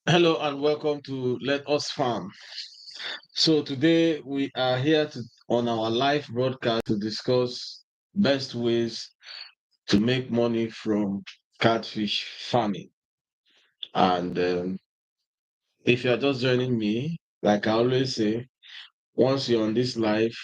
Hello and welcome to Let Us Farm. So today we are here on our live broadcast to discuss best ways to make money from catfish farming. And if you are just joining me, like I always say, once you're on this live,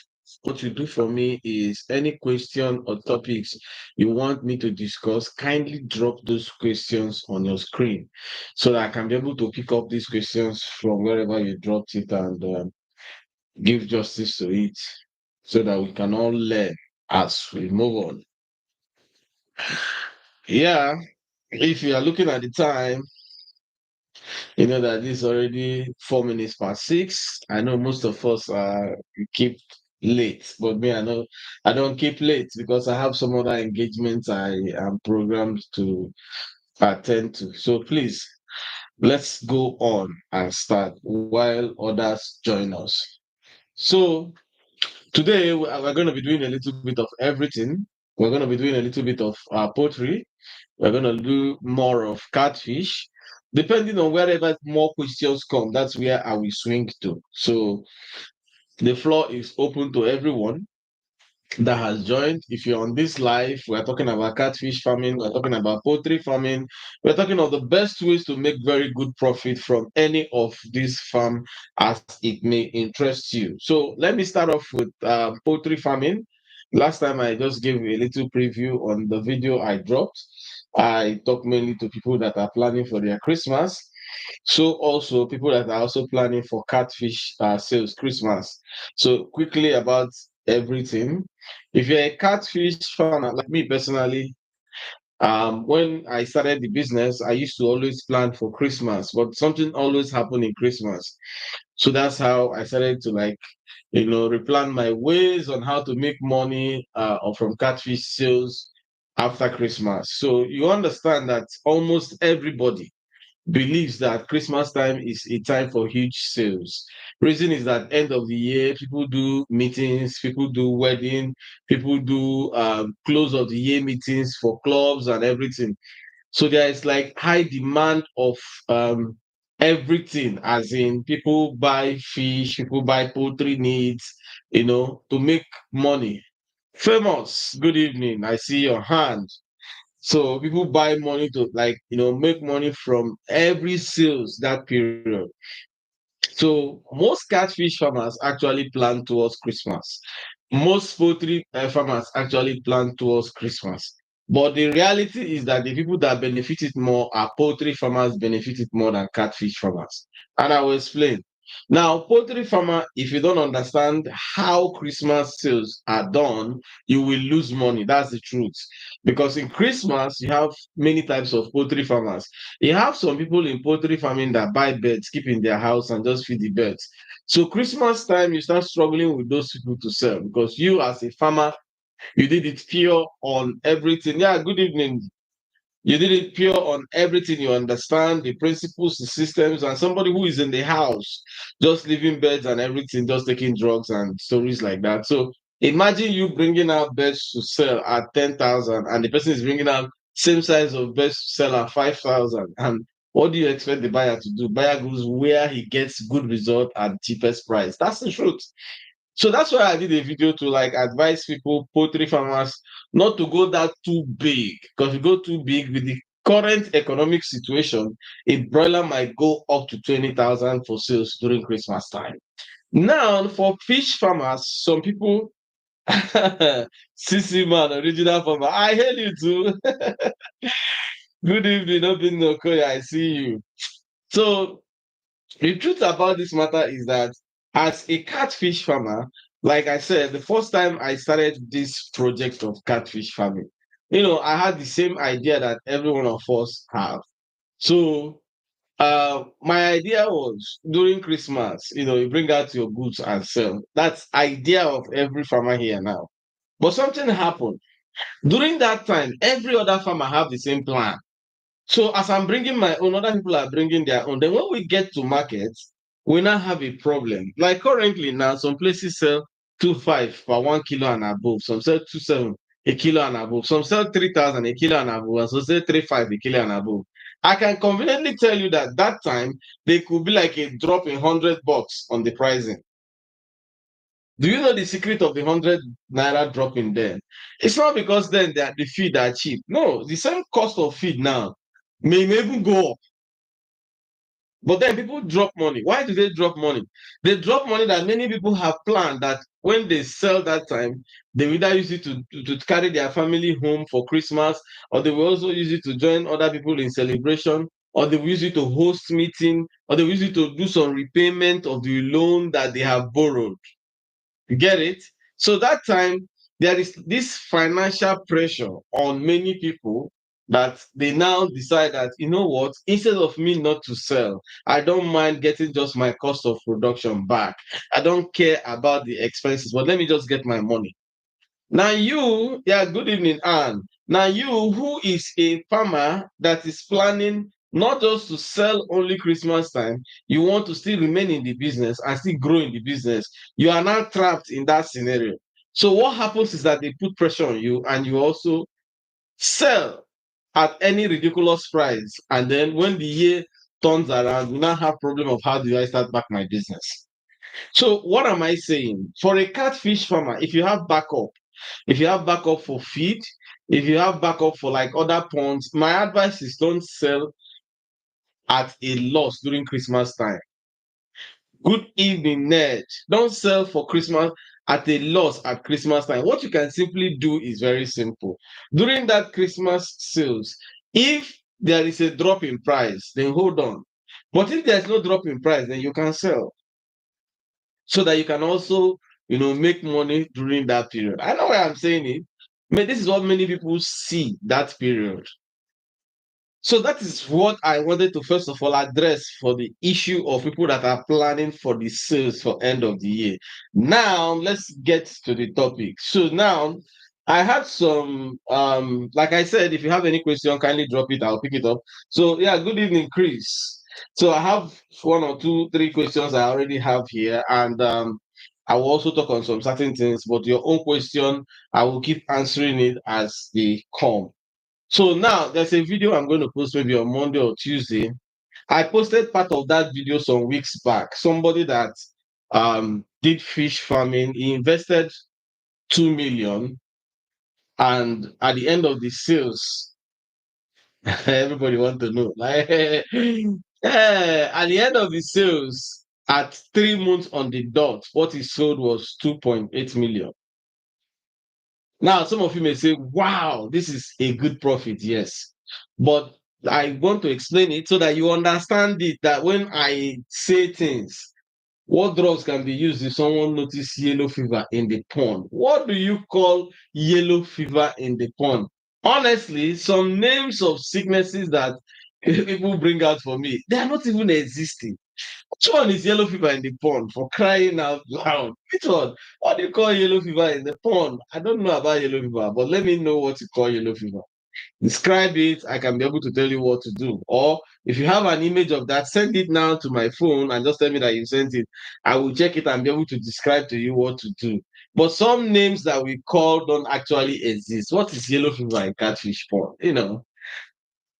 what you do for me is any question or topics you want me to discuss, kindly drop those questions on your screen so that I can be able to pick up these questions from wherever you dropped it and give justice to it so that we can all learn as we move on. Yeah, if you are looking at the time, you know that this is already 4 minutes past six. I know most of us keep late, but me, I know I don't keep late because I have some other engagements I am programmed to attend to. So please, let's go on and start while others join us. So today we're going to be doing a little bit of everything. We're going to be doing a little bit of poultry. We're going to do more of catfish. Depending on wherever more questions come, that's where I will swing to. So the floor is open to everyone that has joined. If you're on this live, we're talking about catfish farming, we're talking about poultry farming, we're talking of the best ways to make very good profit from any of these farm as it may interest you. So let me start off with poultry farming. Last time I just gave a little preview on the video I dropped. I talked mainly to people that are planning for their Christmas. So also people that are also planning for catfish sales Christmas. So quickly about everything. If you're a catfish farmer, like me personally, when I started the business, I used to always plan for Christmas, but something always happened in Christmas. So that's how I started to replan my ways on how to make money or from catfish sales after Christmas. So you understand that almost everybody believes that Christmas time is a time for huge sales. Reason is that end of the year, people do meetings, people do wedding, people do close of the year meetings for clubs and everything. So there is like high demand of um, everything, as in people buy fish, people buy poultry needs, to make money. Famous, good evening. I see your hand. So people buy money to make money from every sales that period. So most catfish farmers actually plan towards Christmas. Most poultry farmers actually plan towards Christmas. But the reality is that the people that benefited more are poultry farmers benefited more than catfish farmers. And I will explain. Now, poultry farmer, if you don't understand how Christmas sales are done, you will lose money. That's the truth. Because in Christmas, you have many types of poultry farmers. You have some people in poultry farming that buy birds, keep in their house, and just feed the birds. So Christmas time, you start struggling with those people to sell because you, as a farmer, you did it pure on everything. Yeah, good evening. You did it pure on everything. You understand the principles, the systems, and somebody who is in the house, just leaving beds and everything, just taking drugs and stories like that. So imagine you bringing out beds to sell at 10,000, and the person is bringing out same size of beds to sell at 5,000. And what do you expect the buyer to do? Buyer goes where he gets good result at cheapest price. That's the truth. So that's why I did a video to advise people, poultry farmers, not to go that too big. Because if you go too big with the current economic situation, a broiler might go up to 20,000 for sales during Christmas time. Now, for fish farmers, some people, CC man, original farmer, I hail you too. Good evening, Obin Okoya, I see you. So the truth about this matter is that as a catfish farmer, like I said, the first time I started this project of catfish farming, I had the same idea that every one of us have. So my idea was during Christmas, you bring out your goods and sell. That's idea of every farmer here now. But something happened. During that time, every other farmer have the same plan. So as I'm bringing my own, other people are bringing their own. Then when we get to market, we now have a problem. Like currently now, some places sell 2.5 per 1 kilo and above. Some sell 2.7 a kilo and above. Some sell 3,000 a kilo and above. And some sell 3.5 a kilo and above. I can conveniently tell you that that time there could be like a drop in $100 on the pricing. Do you know the secret of the 100 naira drop in then? It's not because then the feed are cheap. No, the same cost of feed now may even go up. But then people drop money. Why do they drop money? They drop money that many people have planned that when they sell that time, they will either use it to carry their family home for Christmas, or they will also use it to join other people in celebration, or they will use it to host meeting, or they will use it to do some repayment of the loan that they have borrowed. You get it? So that time, there is this financial pressure on many people that they now decide that, you know what, instead of me not to sell, I don't mind getting just my cost of production back. I don't care about the expenses, but let me just get my money. Now you, yeah, good evening, Anne. Now you, who is a farmer that is planning not just to sell only Christmas time, you want to still remain in the business and still grow in the business. You are now trapped in that scenario. So what happens is that they put pressure on you, and you also sell at any ridiculous price. And then when the year turns around, you now have problem of how do I start back my business. So what am I saying? For a catfish farmer, if you have backup for feed, if you have backup for like other ponds, my advice is don't sell at a loss during Christmas time. Good evening, Ned. Don't sell for Christmas at a loss at Christmas time. What you can simply do is very simple. During that Christmas sales, if there is a drop in price, then hold on. But if there's no drop in price, then you can sell so that you can also, make money during that period. I know why I'm saying it. This is what many people see that period. So that is what I wanted to first of all address for the issue of people that are planning for the sales for end of the year. Now let's get to the topic. So now I had some like I said, if you have any question, kindly drop it, I'll pick it up. So yeah, good evening, Chris. So I have one or two, three questions I already have here, and I will also talk on some certain things, but your own question, I will keep answering it as they come. So now there's a video I'm going to post maybe on Monday or Tuesday. I posted part of that video some weeks back. Somebody that did fish farming, he invested 2 million, and at the end of the sales, everybody want to know. Like, at the end of the sales, at 3 months on the dot, what he sold was 2.8 million. Now, some of you may say, wow, this is a good profit. Yes. But I want to explain it so that you understand it, that when I say things, what drugs can be used if someone notices yellow fever in the pond? What do you call yellow fever in the pond? Honestly, some names of sicknesses that people bring out for me, they are not even existing. Which one is yellow fever in the pond, for crying out loud? Which one? What do you call yellow fever in the pond? I don't know about yellow fever, but let me know what you call yellow fever. Describe it. I can be able to tell you what to do. Or if you have an image of that, send it now to my phone and just tell me that you sent it. I will check it and be able to describe to you what to do. But some names that we call don't actually exist. What is yellow fever in catfish pond?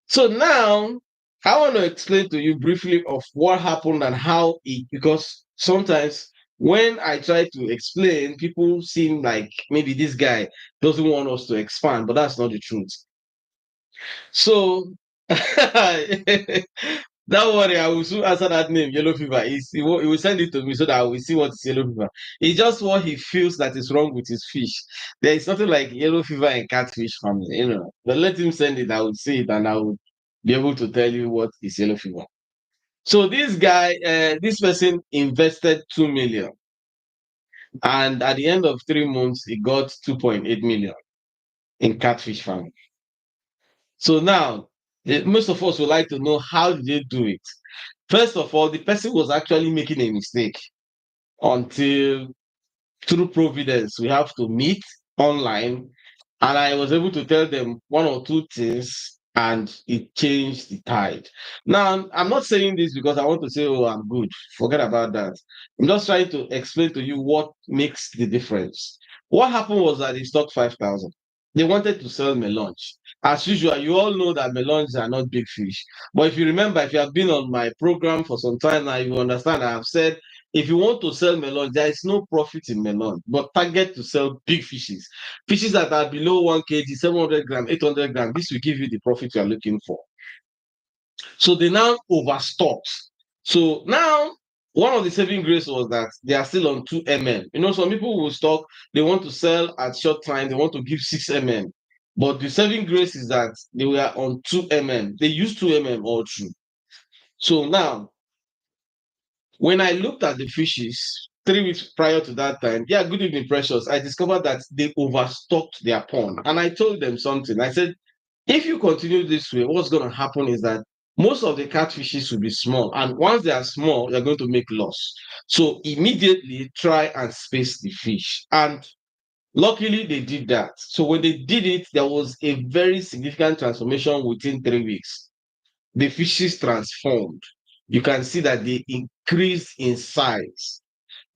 So now I want to explain to you briefly of what happened and how it, because sometimes when I try to explain, people seem like maybe this guy doesn't want us to expand, but that's not the truth. So don't worry, I will soon answer that name, yellow fever. He will send it to me so that I will see what is yellow fever. It's just what he feels that is wrong with his fish. There is nothing like yellow fever and catfish family. But let him send it, I will see it, and I will be able to tell you what is yellow fever. So this guy, this person invested 2 million, and at the end of 3 months, he got 2.8 million in catfish farming. So now, most of us would like to know, how did they do it? First of all, the person was actually making a mistake until, through providence, we have to meet online, and I was able to tell them one or two things, and it changed the tide. Now, I'm not saying this because I want to say, oh, I'm good. Forget about that. I'm just trying to explain to you what makes the difference. What happened was that he stocked 5,000. They wanted to sell melange. As usual, you all know that melanges are not big fish. But if you remember, if you have been on my program for some time now, you understand I have said if you want to sell melange, there is no profit in melange, but target to sell big fishes. Fishes that are below 1 kg, 700 gram, 800 gram. This will give you the profit you are looking for. So they now overstocked. So now one of the saving grace was that they are still on 2 mm. You know, some people will stock, they want to sell at short time, they want to give 6 mm. But the saving grace is that they were on 2 mm. They used 2 mm all through. So now, when I looked at the fishes 3 weeks prior to that time, yeah, good evening, precious. I discovered that they overstocked their pond. And I told them something. I said, if you continue this way, what's going to happen is that most of the catfishes will be small. And once they are small, you're going to make loss. So immediately try and space the fish. And luckily, they did that. So when they did it, there was a very significant transformation within 3 weeks. The fishes transformed. You can see that they increased in size.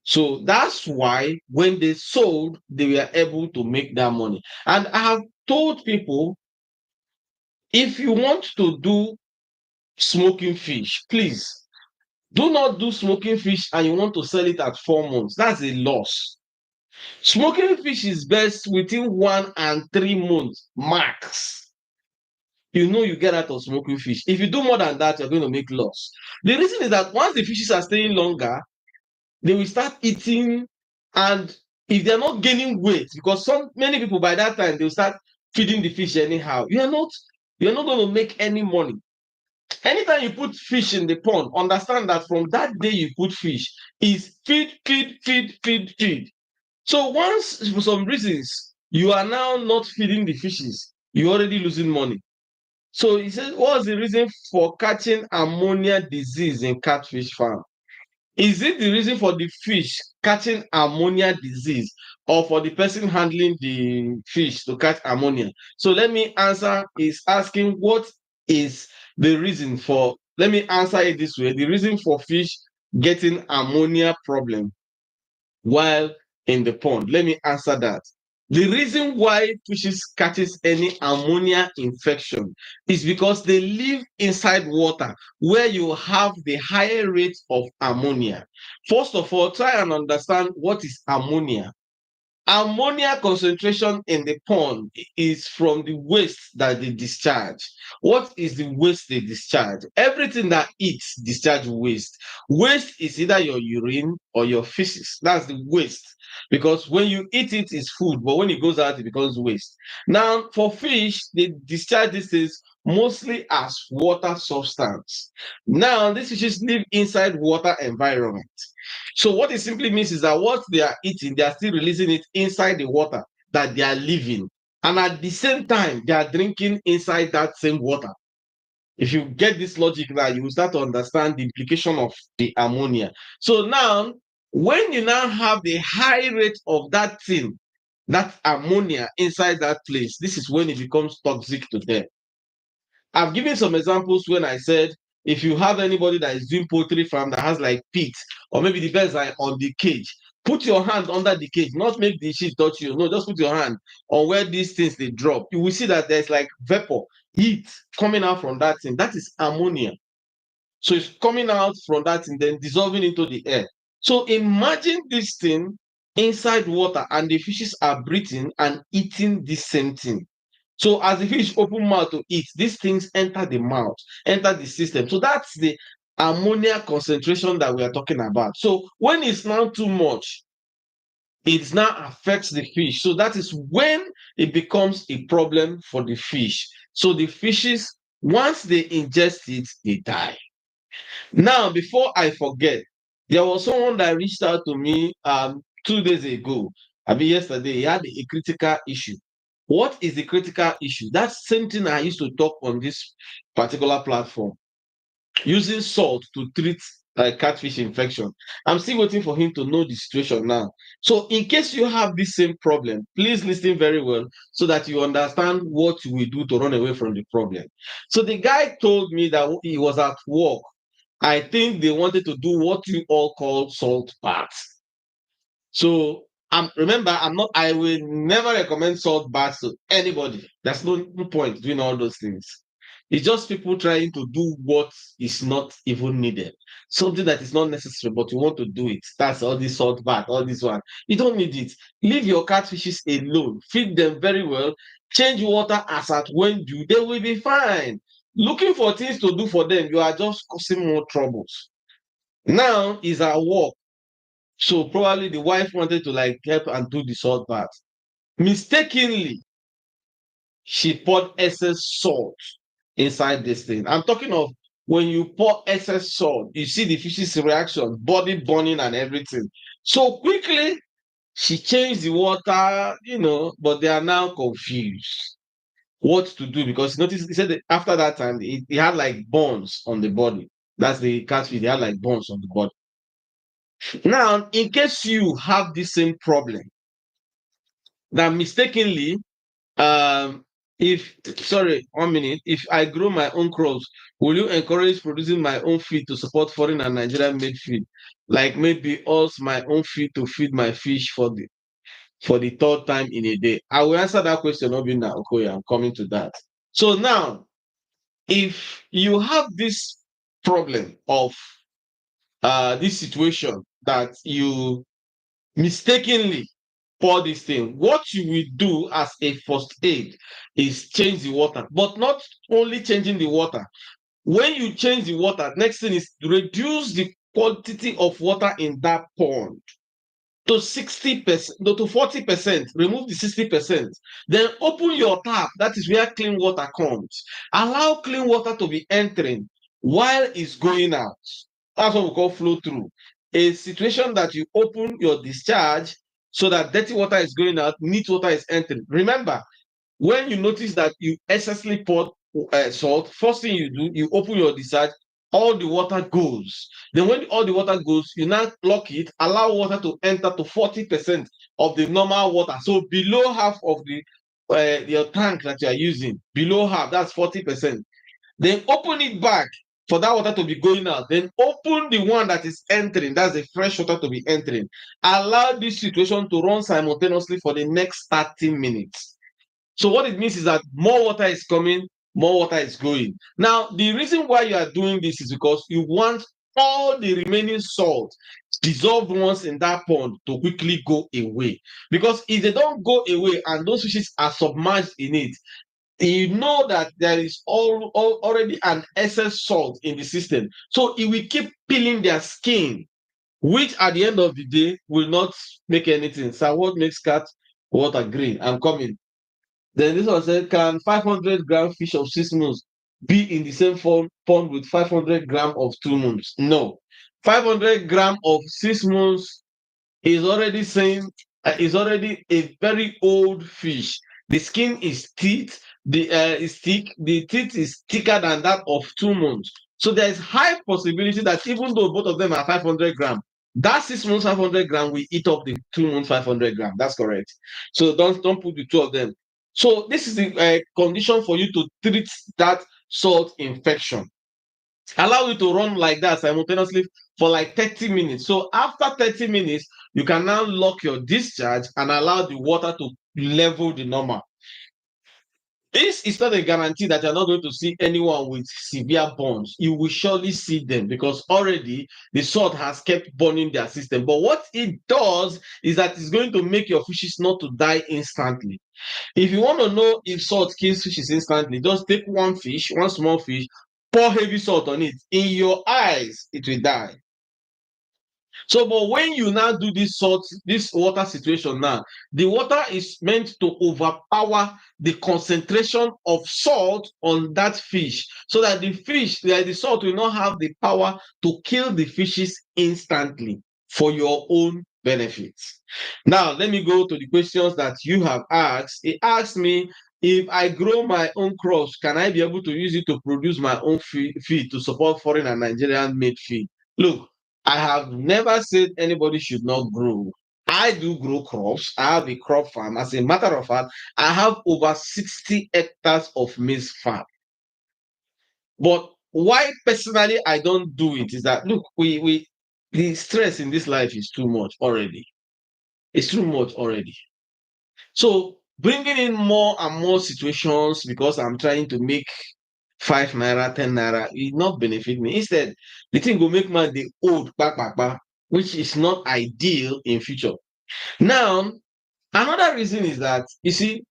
So that's why when they sold, they were able to make that money. And I have told people, if you want to do smoking fish, please do not do smoking fish and you want to sell it at 4 months. That's a loss. Smoking fish is best within 1 and 3 months max. You know you get out of smoking fish. If you do more than that, you're going to make loss. The reason is that once the fishes are staying longer, they will start eating, and if they're not gaining weight, because many people by that time they will start feeding the fish anyhow. You're not going to make any money. Anytime you put fish in the pond, understand that from that day you put fish is feed, feed, feed, feed, feed. So once for some reasons you are now not feeding the fishes, you're already losing money. So he said, what's the reason for catching ammonia disease in catfish farm? Is it the reason for the fish catching ammonia disease or for the person handling the fish to catch ammonia? So let me answer is asking what is the reason for, let me answer it this way. The reason for fish getting ammonia problem while in the pond. Let me answer that. The reason why fishes catches any ammonia infection is because they live inside water where you have the higher rate of ammonia. First of all, try and understand what is ammonia. Ammonia concentration in the pond is from the waste that they discharge. What is the waste they discharge? Everything that eats discharge waste. Waste is either your urine or your feces. That's the waste. Because when you eat it, it's food, but when it goes out, it becomes waste. Now, for fish, they discharge these things mostly as water substance. Now, these fishes live inside water environment. So what it simply means is that what they are eating, they are still releasing it inside the water that they are living. And at the same time, they are drinking inside that same water. If you get this logic now, you will start to understand the implication of the ammonia. So now, when you now have the high rate of that thing, that ammonia inside that place, this is when it becomes toxic to them. I've given some examples when I said if you have anybody that is doing poultry farm that has like pigs, or maybe the birds are on the cage, put your hand under the cage, not make the sheet touch you. No, just put your hand on where these things they drop. You will see that there's like vapor, heat coming out from that thing. That is ammonia. So it's coming out from that and then dissolving into the air. So imagine this thing inside water and the fishes are breathing and eating the same thing. So as the fish open mouth to eat, these things enter the mouth, enter the system. So that's the ammonia concentration that we are talking about. So when it's now too much, it now affects the fish. So that is when it becomes a problem for the fish. So the fishes, once they ingest it, they die. Now, before I forget, there was someone that reached out to me 2 days ago. I mean, yesterday, he had a critical issue. What is the critical issue? That's same thing I used to talk on this particular platform, using salt to treat catfish infection. I'm still waiting for him to know the situation now. So, in case you have this same problem, please listen very well so that you understand what you will do to run away from the problem. So, the guy told me that he was at work. I think they wanted to do what you all call salt baths. So remember, I will never recommend salt baths to anybody. There's no point doing all those things. It's just people trying to do what is not even needed. Something that is not necessary, but you want to do it. That's all this salt bath, all this one. You don't need it. Leave your catfishes alone. Feed them very well. Change water as at when due. They will be fine. Looking for things to do for them, you are just causing more troubles. Now is our work. So probably the wife wanted to like help and do the salt bath. Mistakenly, she poured excess salt inside this thing. I'm talking of when you pour excess salt, you see the fish's reaction, body burning and everything. So quickly, she changed the water, but they are now confused what to do because notice he said that after that time, he had like burns on the body. That's the catfish, they had like burns on the body. Now, in case you have the same problem, that mistakenly if sorry 1 minute, if I grow my own crops, will you encourage producing my own feed to support foreign and Nigerian made feed, like maybe also my own feed to feed my fish for the third time in a day? I will answer that question. Obina Okoye, I'm coming to that. So now, if you have this problem of this situation that you mistakenly pour this thing, what you will do as a first aid is change the water, but not only changing the water. When you change the water, next thing is reduce the quantity of water in that pond to 60%, no, to 40%, remove the 60%. Then open your tap. That is where clean water comes. Allow clean water to be entering while it's going out. That's what we call flow through. A situation that you open your discharge so that dirty water is going out, neat water is entering. Remember, when you notice that you excessively pour salt, first thing you do, you open your discharge, all the water goes. Then when all the water goes, you now lock it, allow water to enter to 40% of the normal water. So below half of your tank that you are using, below half, that's 40%. Then open it back for that water to be going out. Then open the one that is entering, that's the fresh water to be entering. Allow this situation to run simultaneously for the next 30 minutes. So what it means is that more water is coming, more water is going. Now, the reason why you are doing this is because you want all the remaining salt, dissolved ones in that pond, to quickly go away. Because if they don't go away and those fishes are submerged in it, you know that there is already an excess salt in the system. So it will keep peeling their skin, which at the end of the day will not make anything. So what makes cat water green? I'm coming. Then this one said, can 500-gram fish of 6 months be in the same pond with 500 gram of 2 months? No. 500 gram of 6 months is already saying is already a very old fish. The skin is thick, is thick, the teeth is thicker than that of 2 months. So there is high possibility that even though both of them are 500 gram, that 6 months 500 gram will eat up the 2 months 500 gram. That's correct. So don't put the two of them. So this is the condition for you to treat that salt infection. Allow it to run like that simultaneously for like 30 minutes. So after 30 minutes, you can now lock your discharge and allow the water to level the normal. This is not a guarantee that you're not going to see anyone with severe burns. You will surely see them because already the salt has kept burning their system. But what it does is that it's going to make your fishes not to die instantly. If you want to know if salt kills fishes instantly, just take one fish, one small fish, pour heavy salt on it. In your eyes, it will die. So, but when you now do this water situation now, the water is meant to overpower the concentration of salt on that fish, so that the salt will not have the power to kill the fishes instantly for your own benefit. Now, let me go to the questions that you have asked. He asked me, if I grow my own crops, can I be able to use it to produce my own feed to support foreign and Nigerian made feed? Look, I have never said anybody should not grow. I do grow crops. I have a crop farm. As a matter of fact, I have over 60 hectares of maize farm. But why personally I don't do it is that, look, we the stress in this life is too much already. It's too much already. So bringing in more and more situations because I'm trying to make 5 naira, 10 naira, will not benefit me. Instead, the thing will make man the old back, back, back, which is not ideal in future. Now, another reason is that you see,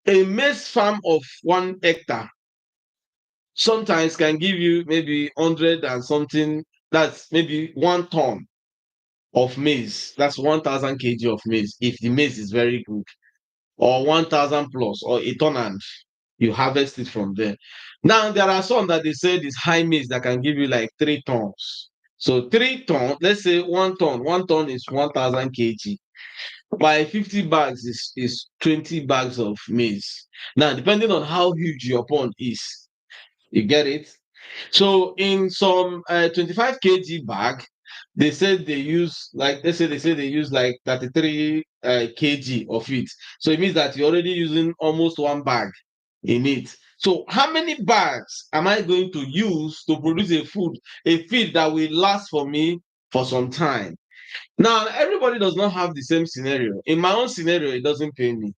a maize farm of 1 hectare sometimes can give you maybe 100 and something. That's maybe 1 ton of maize. That's 1,000 kg of maize if the maize is very good, or 1,000 plus, or a ton, and you harvest it from there. Now there are some that they said is high maize that can give you like 3 tons. So 3 tons, let's say 1 ton. 1 ton is 1,000 kg. By 50 bags is 20 bags of maize. Now, depending on how huge your pond is, you get it. So in some 25 kg bag, they said they use like they use like 33 kg of it. So it means that you're already using almost 1 bag in it. So how many bags am I going to use to produce a feed that will last for me for some time? Now, everybody does not have the same scenario. In my own scenario, it doesn't pay me.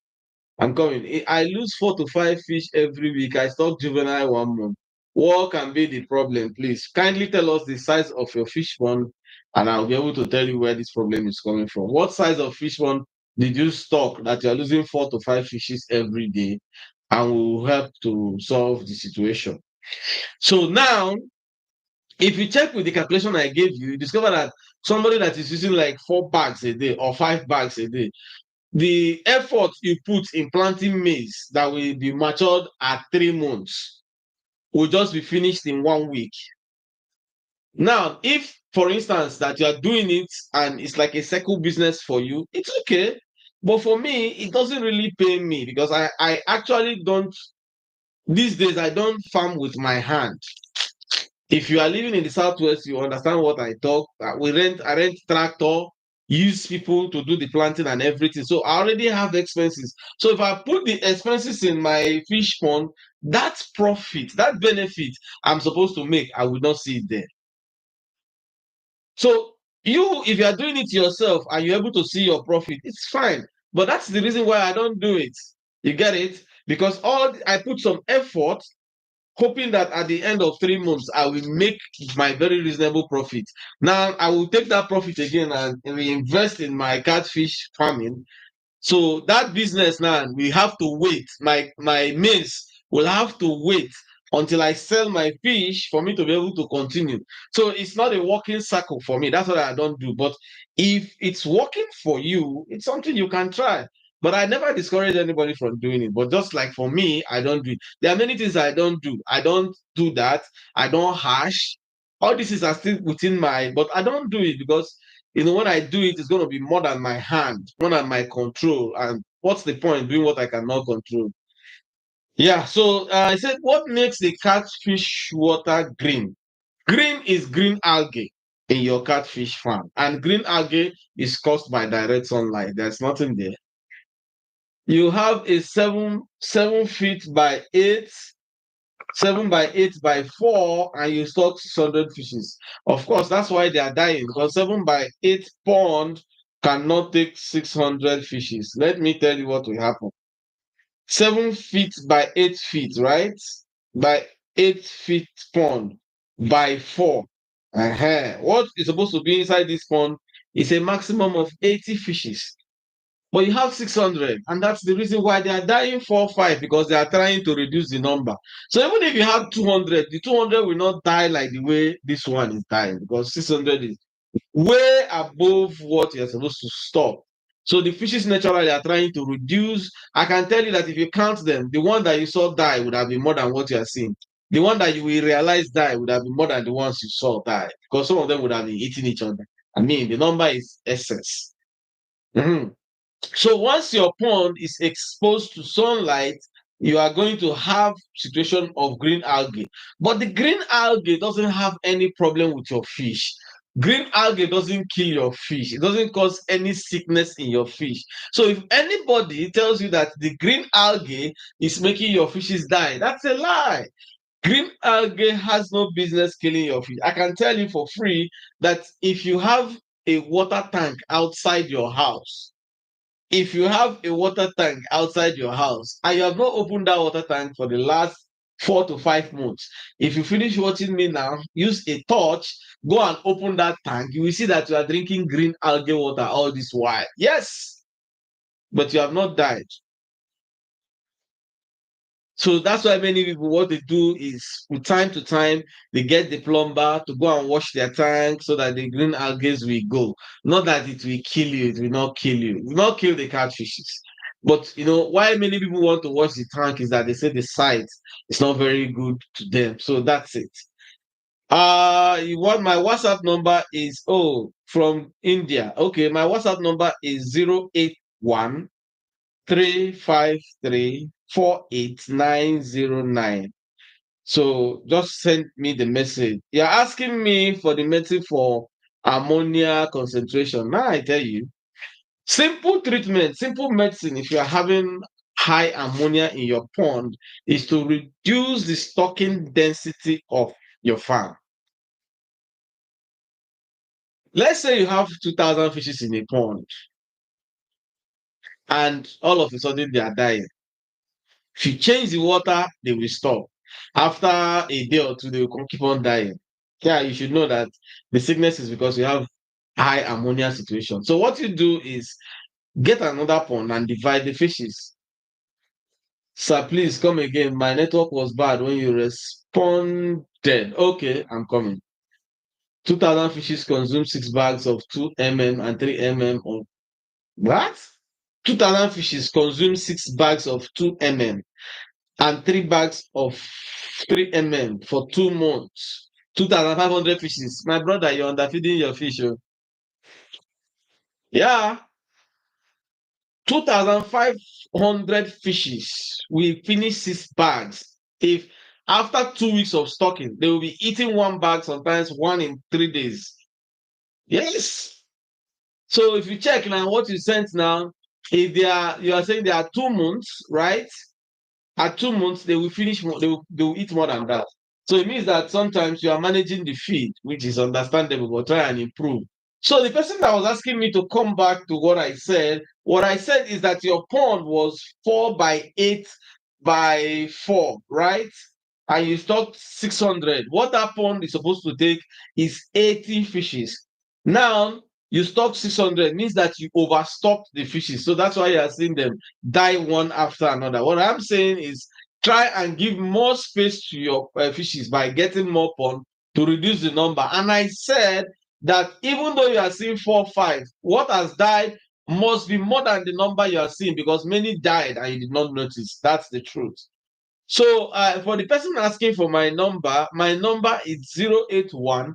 I'm coming. I lose 4 to 5 fish every week. I stock juvenile 1 month. What can be the problem? Please kindly tell us the size of your fish pond, and I'll be able to tell you where this problem is coming from. What size of fish pond did you stock that you're losing 4 to 5 fishes every day, and will help to solve the situation? So now, if you check with the calculation I gave you, you discover that somebody that is using like 4 bags a day or 5 bags a day, the effort you put in planting maize that will be matured at 3 months will just be finished in 1 week. Now, if, for instance, that you are doing it and it's like a circle business for you, it's okay. But for me, it doesn't really pay me because I actually don't, these days, I don't farm with my hand. If you are living in the southwest, you understand what I talk. I rent tractor, use people to do the planting and everything. So I already have expenses. So if I put the expenses in my fish pond, that profit, that benefit I'm supposed to make, I will not see it there. So you, if you are doing it yourself and you're able to see your profit, it's fine. But that's the reason why I don't do it. You get it? Because I put some effort hoping that at the end of 3 months I will make my very reasonable profit. Now I will take that profit again and reinvest in my catfish farming. So that business now we have to wait. My mates will have to wait until I sell my fish for me to be able to continue. So it's not a working cycle for me. That's what I don't do. But if it's working for you, it's something you can try. But I never discourage anybody from doing it. But just like for me, I don't do it. There are many things I don't do. I don't do that. I don't hash. All this is are still within my, but I don't do it because when I do it, it's going to be more than my hand, more than my control. And what's the point doing what I cannot control? Yeah. So I said, what makes the catfish water green? Green is green algae in your catfish farm, and green algae is caused by direct sunlight. There's nothing there. You have a 7 feet by 8, 7 by 8 by 4, and you stock 600 fishes. Of course, that's why they are dying because 7 by 8 pond cannot take 600 fishes. Let me tell you what will happen. 7 feet by 8 feet, right? By 8 feet pond by 4. What is supposed to be inside this pond is a maximum of 80 fishes. But you have 600, and that's the reason why they are dying 4 5 because they are trying to reduce the number. So even if you have 200, the 200 will not die like the way this one is dying because 600 is way above what you're supposed to stop. So the fishes naturally are trying to reduce. I can tell you that if you count them, the one that you saw die would have been more than what you are seeing. The one that you will realize die would have been more than the ones you saw die because some of them would have been eating each other. I mean, the number is excess. Mhm. So once your pond is exposed to sunlight, you are going to have situation of green algae. But the green algae doesn't have any problem with your fish. Green algae doesn't kill your fish. It doesn't cause any sickness in your fish. So if anybody tells you that the green algae is making your fishes die, that's a lie. Green algae has no business killing your fish. I can tell you for free that if you have a water tank outside your house, If you have a water tank outside your house and you have not opened that water tank for the last 4 to 5 months, if you finish watching me now, use a torch, go and open that tank. You will see that you are drinking green algae water all this while. Yes, but you have not died. So that's why many people, what they do is from time to time they get the plumber to go and wash their tank so that the green algae will go. Not that it will kill you, it will not kill you. It will not kill the catfishes. But why many people want to wash the tank is that they say the site is not very good to them. So that's it. You want my WhatsApp number is from India. Okay, my WhatsApp number is 081 353 48909. So just send me the message. You're asking me for the medicine for ammonia concentration. Now I tell you, simple treatment, simple medicine, if you are having high ammonia in your pond, is to reduce the stocking density of your farm. Let's say you have 2,000 fishes in a pond and all of a sudden they are dying. If you change the water, they will stop. After a day or two, they will keep on dying. Yeah, you should know that the sickness is because you have high ammonia situation. So what you do is get another pond and divide the fishes. Sir, please come again. My network was bad when you responded. Okay, I'm coming. 2,000 fishes consume 6 bags of 2 mm and 3 mm of what? 2,000 fishes consume 6 bags of 2 mm and 3 bags of 3 mm for 2 months. 2,500 fishes. My brother, you're underfeeding your fish. Oh. Yeah, 2,500 fishes. We finish 6 bags. If after 2 weeks of stocking, they will be eating 1 bag, sometimes one in 3 days. Yes. So if you check now, what you sent now, if you are saying they are 2 months, right? At 2 months, they will finish more, they will eat more than that. So it means that sometimes you are managing the feed, which is understandable, but try and improve. So the person that was asking me to come back to what I said is that your pond was 4 by 8 by 4, right? And you stocked 600. What that pond is supposed to take is 80 fishes. Now you stock 600 means that you overstocked the fishes. So that's why you are seeing them die one after another. What I'm saying is try and give more space to your fishes by getting more pond to reduce the number. And I said that even though you are seeing 4, 5, what has died must be more than the number you are seeing because many died and you did not notice. That's the truth. So for the person asking for my number is 081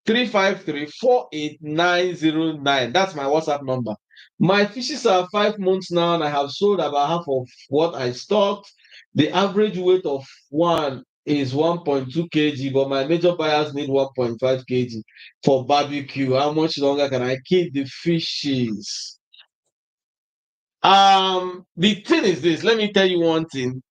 353 48909. That's my WhatsApp number. My fishes are 5 months now, and I have sold about half of what I stocked. The average weight of one is 1.2 kg, but my major buyers need 1.5 kg for barbecue. How much longer can I keep the fishes? The thing is this. Let me tell you one thing.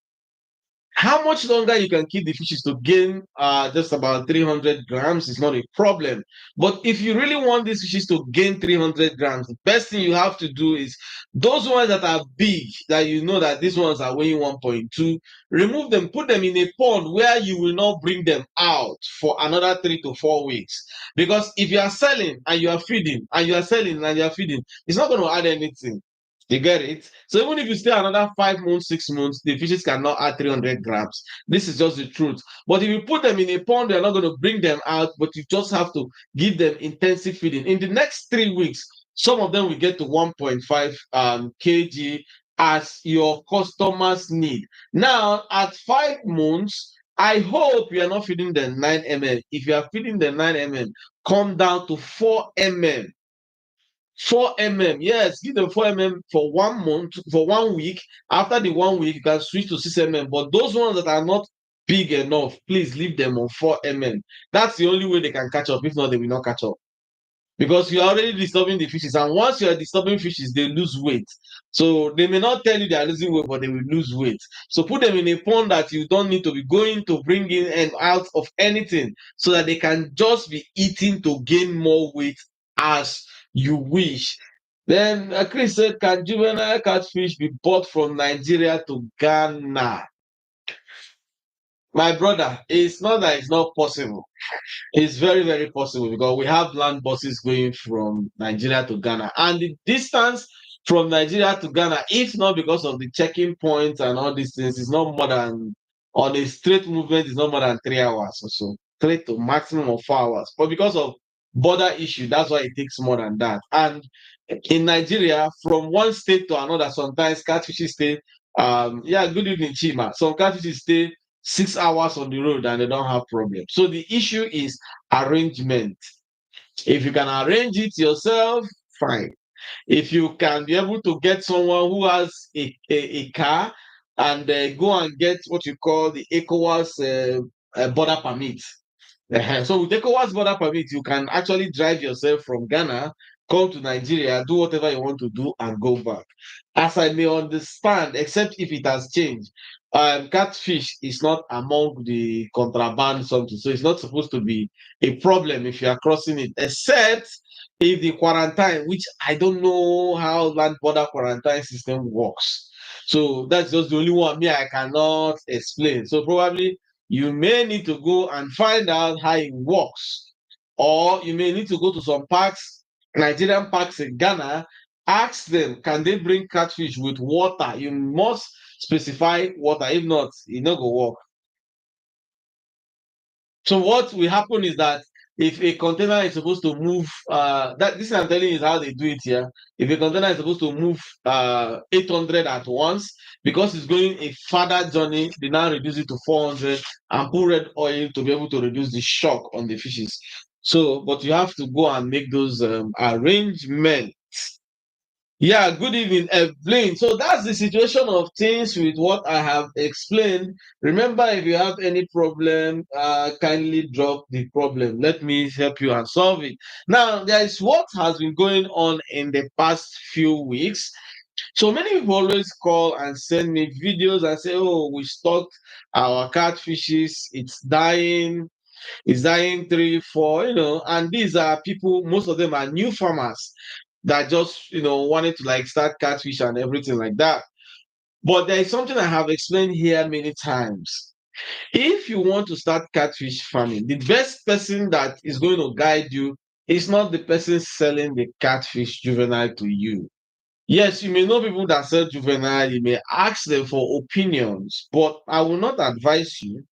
How much longer you can keep the fishes to gain just about 300 grams is not a problem. But if you really want these fishes to gain 300 grams, the best thing you have to do is those ones that are big, that you know that these ones are weighing 1.2, remove them, put them in a pond where you will not bring them out for another 3 to 4 weeks. Because if you are selling and you are feeding, and you are selling and you are feeding, it's not going to add anything. You get it? So even if you stay another 5 months, 6 months, the fishes cannot add 300 grams. This is just the truth. But if you put them in a pond, they're not going to bring them out, but you just have to give them intensive feeding. In the next 3 weeks, some of them will get to 1.5 kg as your customers need. Now, at 5 months, I hope you are not feeding them 9 mm. If you are feeding them 9 mm, come down to 4 mm. 4 mm, yes, give them 4 mm for 1 month, for 1 week. After the 1 week, you can switch to 6 mm. But those ones that are not big enough, please leave them on 4 mm. That's the only way they can catch up. If not, they will not catch up. Because you are already disturbing the fishes. And once you are disturbing fishes, they lose weight. So they may not tell you they are losing weight, but they will lose weight. So put them in a pond that you don't need to be going to bring in and out of anything so that they can just be eating to gain more weight as you wish. Then Chris said, can juvenile catfish be bought from Nigeria to Ghana? My brother, it's not that it's not possible. It's very, very possible because we have land buses going from Nigeria to Ghana. And the distance from Nigeria to Ghana, if not because of the checking points and all these things, is not more than, on a straight movement, is not more than 3 hours or so. 3 to maximum of 4 hours. But because of border issue, that's why it takes more than that. And in Nigeria, from one state to another, sometimes catfishes stay, yeah, good evening, Chima. Some catfishes stay 6 hours on the road and they don't have problem. So the issue is arrangement. If you can arrange it yourself, fine. If you can be able to get someone who has a car and go and get what you call the ECOWAS border permit. So with ECOWAS border permit, you can actually drive yourself from Ghana, come to Nigeria, do whatever you want to do, and go back. As I may understand, except if it has changed, catfish is not among the contraband something, so it's not supposed to be a problem if you are crossing it, except if the quarantine, which I don't know how land border quarantine system works. So that's just the only one me I cannot explain. So probably you may need to go and find out how it works, or you may need to go to some parks, Nigerian parks in Ghana, ask them, can they bring catfish with water? You must specify water, if not, it no go work. So what will happen is that if a container is supposed to move, that this I'm telling you is how they do it here. If a container is supposed to move 800 at once, because it's going a further journey, they now reduce it to 400 and put red oil to be able to reduce the shock on the fishes. So, but you have to go and make those arrangements. Yeah, good evening, Evelyn. So that's the situation of things with what I have explained. Remember, if you have any problem, kindly drop the problem. Let me help you and solve it. Now, there is what has been going on in the past few weeks. So many people always call and send me videos and say, oh, we stocked our catfishes, it's dying three, four, and these are people, most of them are new farmers that just, wanted to like start catfish and everything like that. But there is something I have explained here many times. If you want to start catfish farming, the best person that is going to guide you is not the person selling the catfish juvenile to you. Yes, you may know people that sell juvenile, you may ask them for opinions, but I will not advise you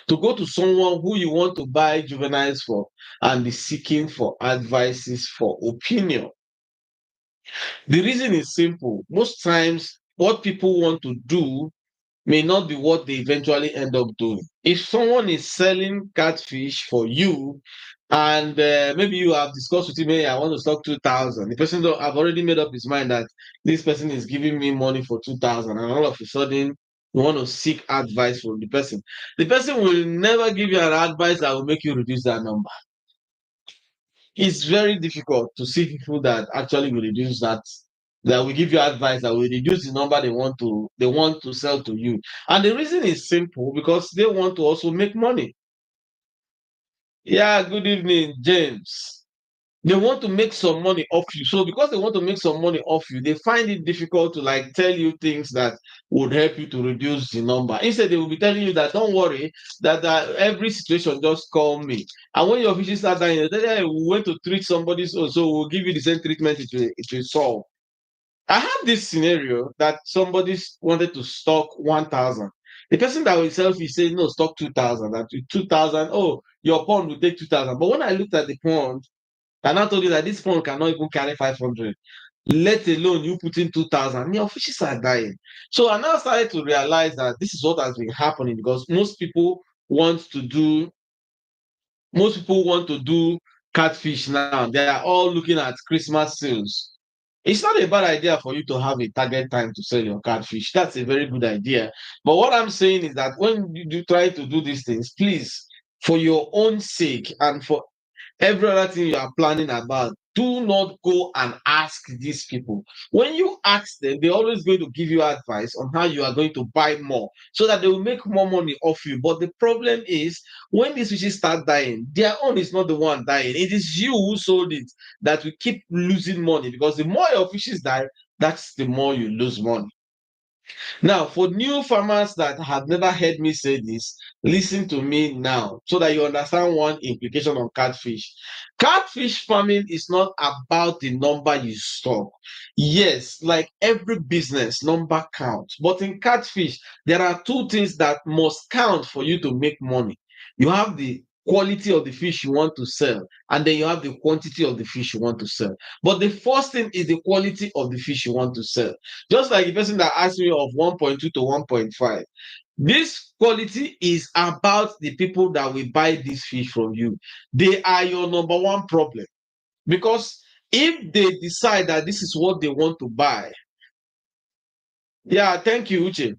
to go to someone who you want to buy juveniles for and be seeking for advices for opinion. The reason is simple. Most times, what people want to do may not be what they eventually end up doing. If someone is selling catfish for you, and maybe you have discussed with him, hey, I want to stock 2,000. The person have already made up his mind that this person is giving me money for 2,000, and all of a sudden you want to seek advice from the person. The person will never give you an advice that will make you reduce that number. It's very difficult to see people that actually will reduce that will give you advice that will reduce the number they want to sell to you. And the reason is simple because they want to also make money. Yeah, good evening, James. They want to make some money off you. So because they want to make some money off you, they find it difficult to like tell you things that would help you to reduce the number. Instead, they will be telling you that don't worry, that every situation just call me. And when your fishes start dying, they tell you, hey, we went to treat somebody, so we'll give you the same treatment it will solve. I have this scenario that somebody wanted to stock 1,000. The person that will sell fish said, no, stock 2,000. That 2,000, oh, your pond will take 2,000. But when I looked at the pond, and I told you that this phone cannot even carry 500, let alone you put in 2,000. Your fishes are dying. So I now started to realize that this is what has been happening because most people want to do catfish now. They are all looking at Christmas sales. It's not a bad idea for you to have a target time to sell your catfish. That's a very good idea. But what I'm saying is that when you do try to do these things, please, for your own sake and for every other thing you are planning about, do not go and ask these people. When you ask them, they're always going to give you advice on how you are going to buy more so that they will make more money off you. But the problem is, when these fishes start dying, their own is not the one dying. It is you who sold it that will keep losing money, because the more your fishes die, that's the more you lose money. Now, for new farmers that have never heard me say this, listen to me now so that you understand one implication on catfish. Catfish farming is not about the number you stock. Yes, like every business, number counts. But in catfish, there are two things that must count for you to make money. You have the quality of the fish you want to sell, and then you have the quantity of the fish you want to sell. But the first thing is the quality of the fish you want to sell. Just like the person that asked me of 1.2 to 1.5. This quality is about the people that will buy this fish from you. They are your number one problem. Because if they decide that this is what they want to buy, yeah, thank you, Uche.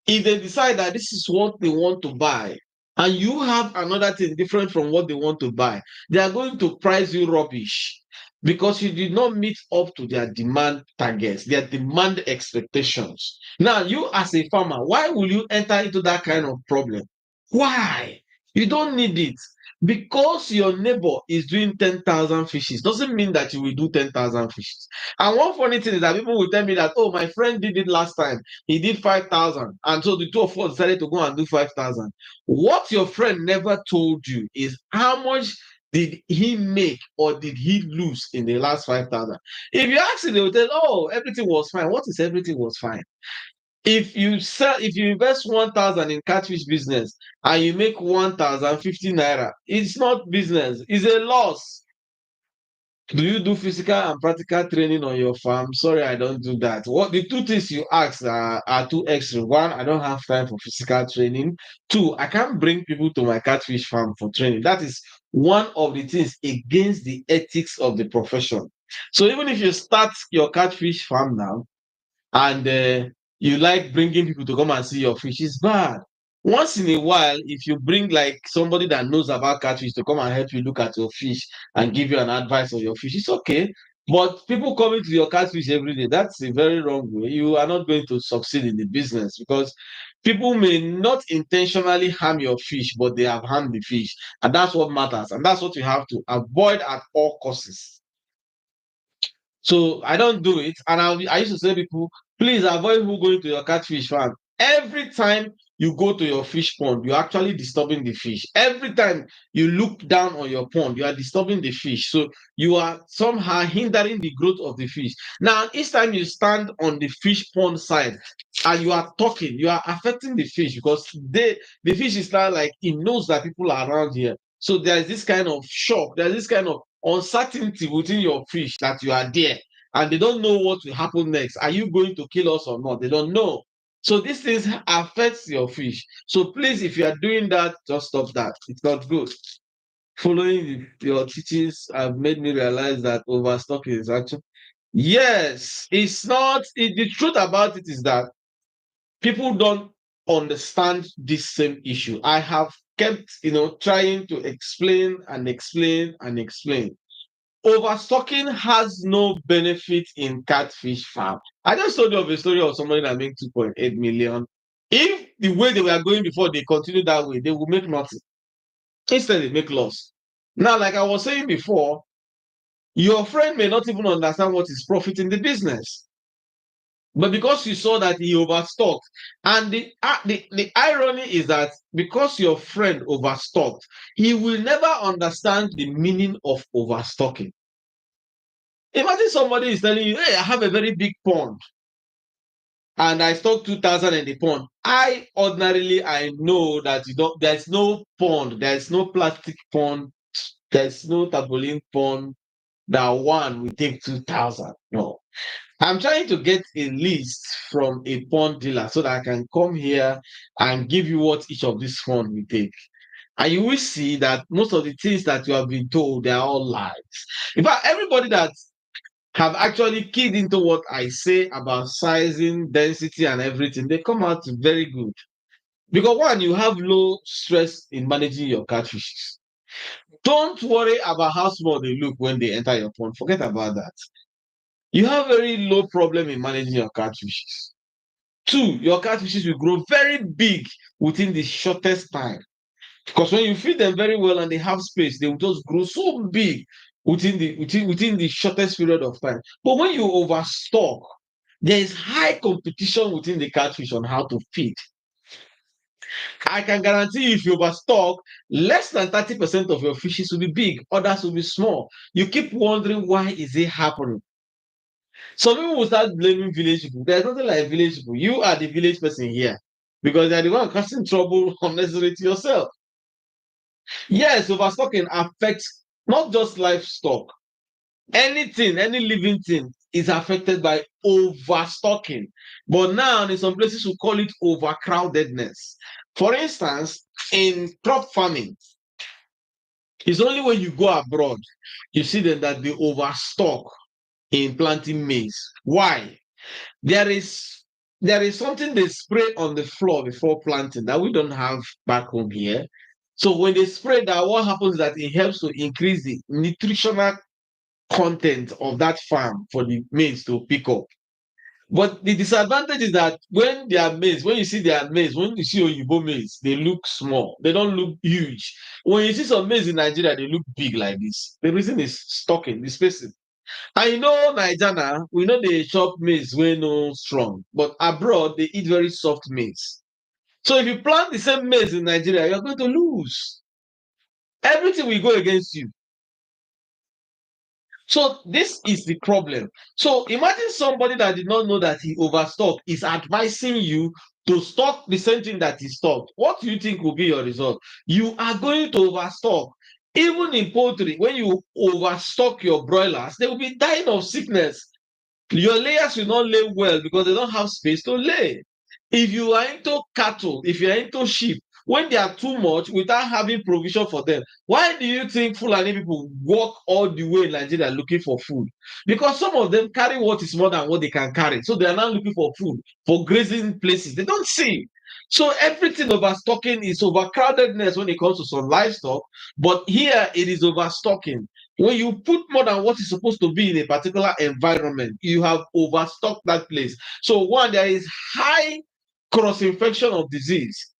If they decide that this is what they want to buy, and you have another thing different from what they want to buy, they are going to price you rubbish because you did not meet up to their demand targets, their demand expectations. Now, you as a farmer, why will you enter into that kind of problem? Why? You don't need it. Because your neighbor is doing 10,000 fishes doesn't mean that you will do 10,000 fishes. And one funny thing is that people will tell me that, oh, my friend did it last time. He did 5,000. And so the two of us decided to go and do 5,000. What your friend never told you is how much did he make or did he lose in the last 5,000. If you ask him, they will tell, oh, everything was fine. What is everything was fine? If you invest 1,000 in catfish business and you make 1,050 naira, it's not business, it's a loss. Do you do physical and practical training on your farm? Sorry, I don't do that. What the two things you asked are two extra. One, I don't have time for physical training. Two, I can't bring people to my catfish farm for training. That is one of the things against the ethics of the profession. So even if you start your catfish farm now, and you like bringing people to come and see your fish, it's bad. Once in a while, if you bring like somebody that knows about catfish to come and help you look at your fish and give you an advice on your fish, it's okay. But people coming to your catfish every day, that's a very wrong way. You are not going to succeed in the business because people may not intentionally harm your fish, but they have harmed the fish. And that's what matters. And that's what you have to avoid at all costs. So I don't do it. And I used to say to people, please avoid who going to your catfish farm. Every time you go to your fish pond, you're actually disturbing the fish. Every time you look down on your pond, you are disturbing the fish. So you are somehow hindering the growth of the fish. Now, each time you stand on the fish pond side and you are talking, you are affecting the fish because the fish is now like it knows that people are around here. So there is this kind of shock, there's this kind of uncertainty within your fish that you are there and they don't know what will happen next. Are you going to kill us or not? They don't know. So these things affects your fish. So please, if you are doing that, just stop that. It's not good. Following your teachings have made me realize that overstocking is actually yes, it's not. The truth about it is that people don't understand this same issue. I have kept, trying to explain and explain and explain. Overstocking has no benefit in catfish farm. I just told you of a story of somebody that made 2.8 million. If the way they were going before they continue that way, they will make nothing. Instead, they make loss. Now, like I was saying before, your friend may not even understand what is profit in the business. But because you saw that he overstocked, and the irony is that because your friend overstocked, he will never understand the meaning of overstocking. Imagine somebody is telling you, hey, I have a very big pond and I stock 2,000 in the pond. I know that you don't, there's no pond, there's no plastic pond, there's no tarpaulin pond that one will take 2,000. No. I'm trying to get a list from a pond dealer so that I can come here and give you what each of these pond will take. And you will see that most of the things that you have been told, they are all lies. In fact, everybody that have actually keyed into what I say about sizing, density, and everything, they come out very good. Because one, you have low stress in managing your catfishes. Don't worry about how small they look when they enter your pond. Forget about that. You have very low problem in managing your catfishes. Two, your catfishes will grow very big within the shortest time. Because when you feed them very well and they have space, they will just grow so big within the shortest period of time. But when you overstock, there is high competition within the catfish on how to feed. I can guarantee you, if you overstock, less than 30% of your fishes will be big, others will be small. You keep wondering, why is it happening? Some people will start blaming village people. There's nothing like village people. You are the village person here because you're the one causing trouble unnecessarily to yourself. Yes, overstocking affects not just livestock. Anything, any living thing is affected by overstocking. But now, in some places, we call it overcrowdedness. For instance, in crop farming, it's only when you go abroad you see them that they overstock in planting maize. Why? There is there is something they spray on the floor before planting that we don't have back home here. So when they spray that, what happens is that it helps to increase the nutritional content of that farm for the maize to pick up. But the disadvantage is that when they are maize, when you see their maize, when you see Oyibo maize, they look small. They don't look huge. When you see some maize in Nigeria, they look big like this. The reason is stocking, the spacing. And you know, Nigeria, we know they chop maize wey no strong, but abroad they eat very soft maize. So if you plant the same maize in Nigeria, you're going to lose. Everything will go against you. So this is the problem. So imagine somebody that did not know that he overstocked is advising you to stock the same thing that he stocked. What do you think will be your result? You are going to overstock. Even in poultry, when you overstock your broilers, they will be dying of sickness. Your layers will not lay well because they don't have space to lay. If you are into cattle, if you are into sheep, when they are too much without having provision for them, why do you think Fulani people walk all the way in Nigeria looking for food? Because some of them carry what is more than what they can carry. So they are now looking for food for grazing places. They don't see. So everything overstocking is overcrowdedness when it comes to some livestock, but here it is overstocking. When you put more than what is supposed to be in a particular environment, you have overstocked that place. So one, there is high cross infection of disease.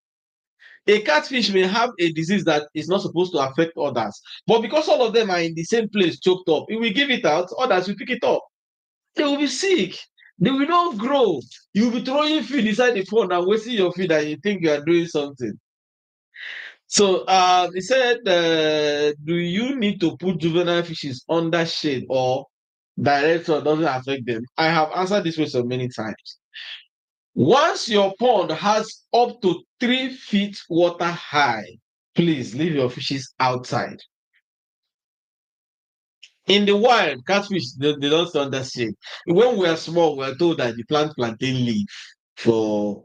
A catfish may have a disease that is not supposed to affect others, but because all of them are in the same place choked up, it will give it out, others will pick it up. They will be sick. They will not grow. You will be throwing feed inside the pond and wasting your feed, and you think you are doing something. So he said, do you need to put juvenile fishes under shade or direct sun doesn't affect them? I have answered this question many times. Once your pond has up to 3 feet water high, please leave your fishes outside. In the wild, catfish they don't stay under shade. When we are small, we are told that you plant plantain leaf for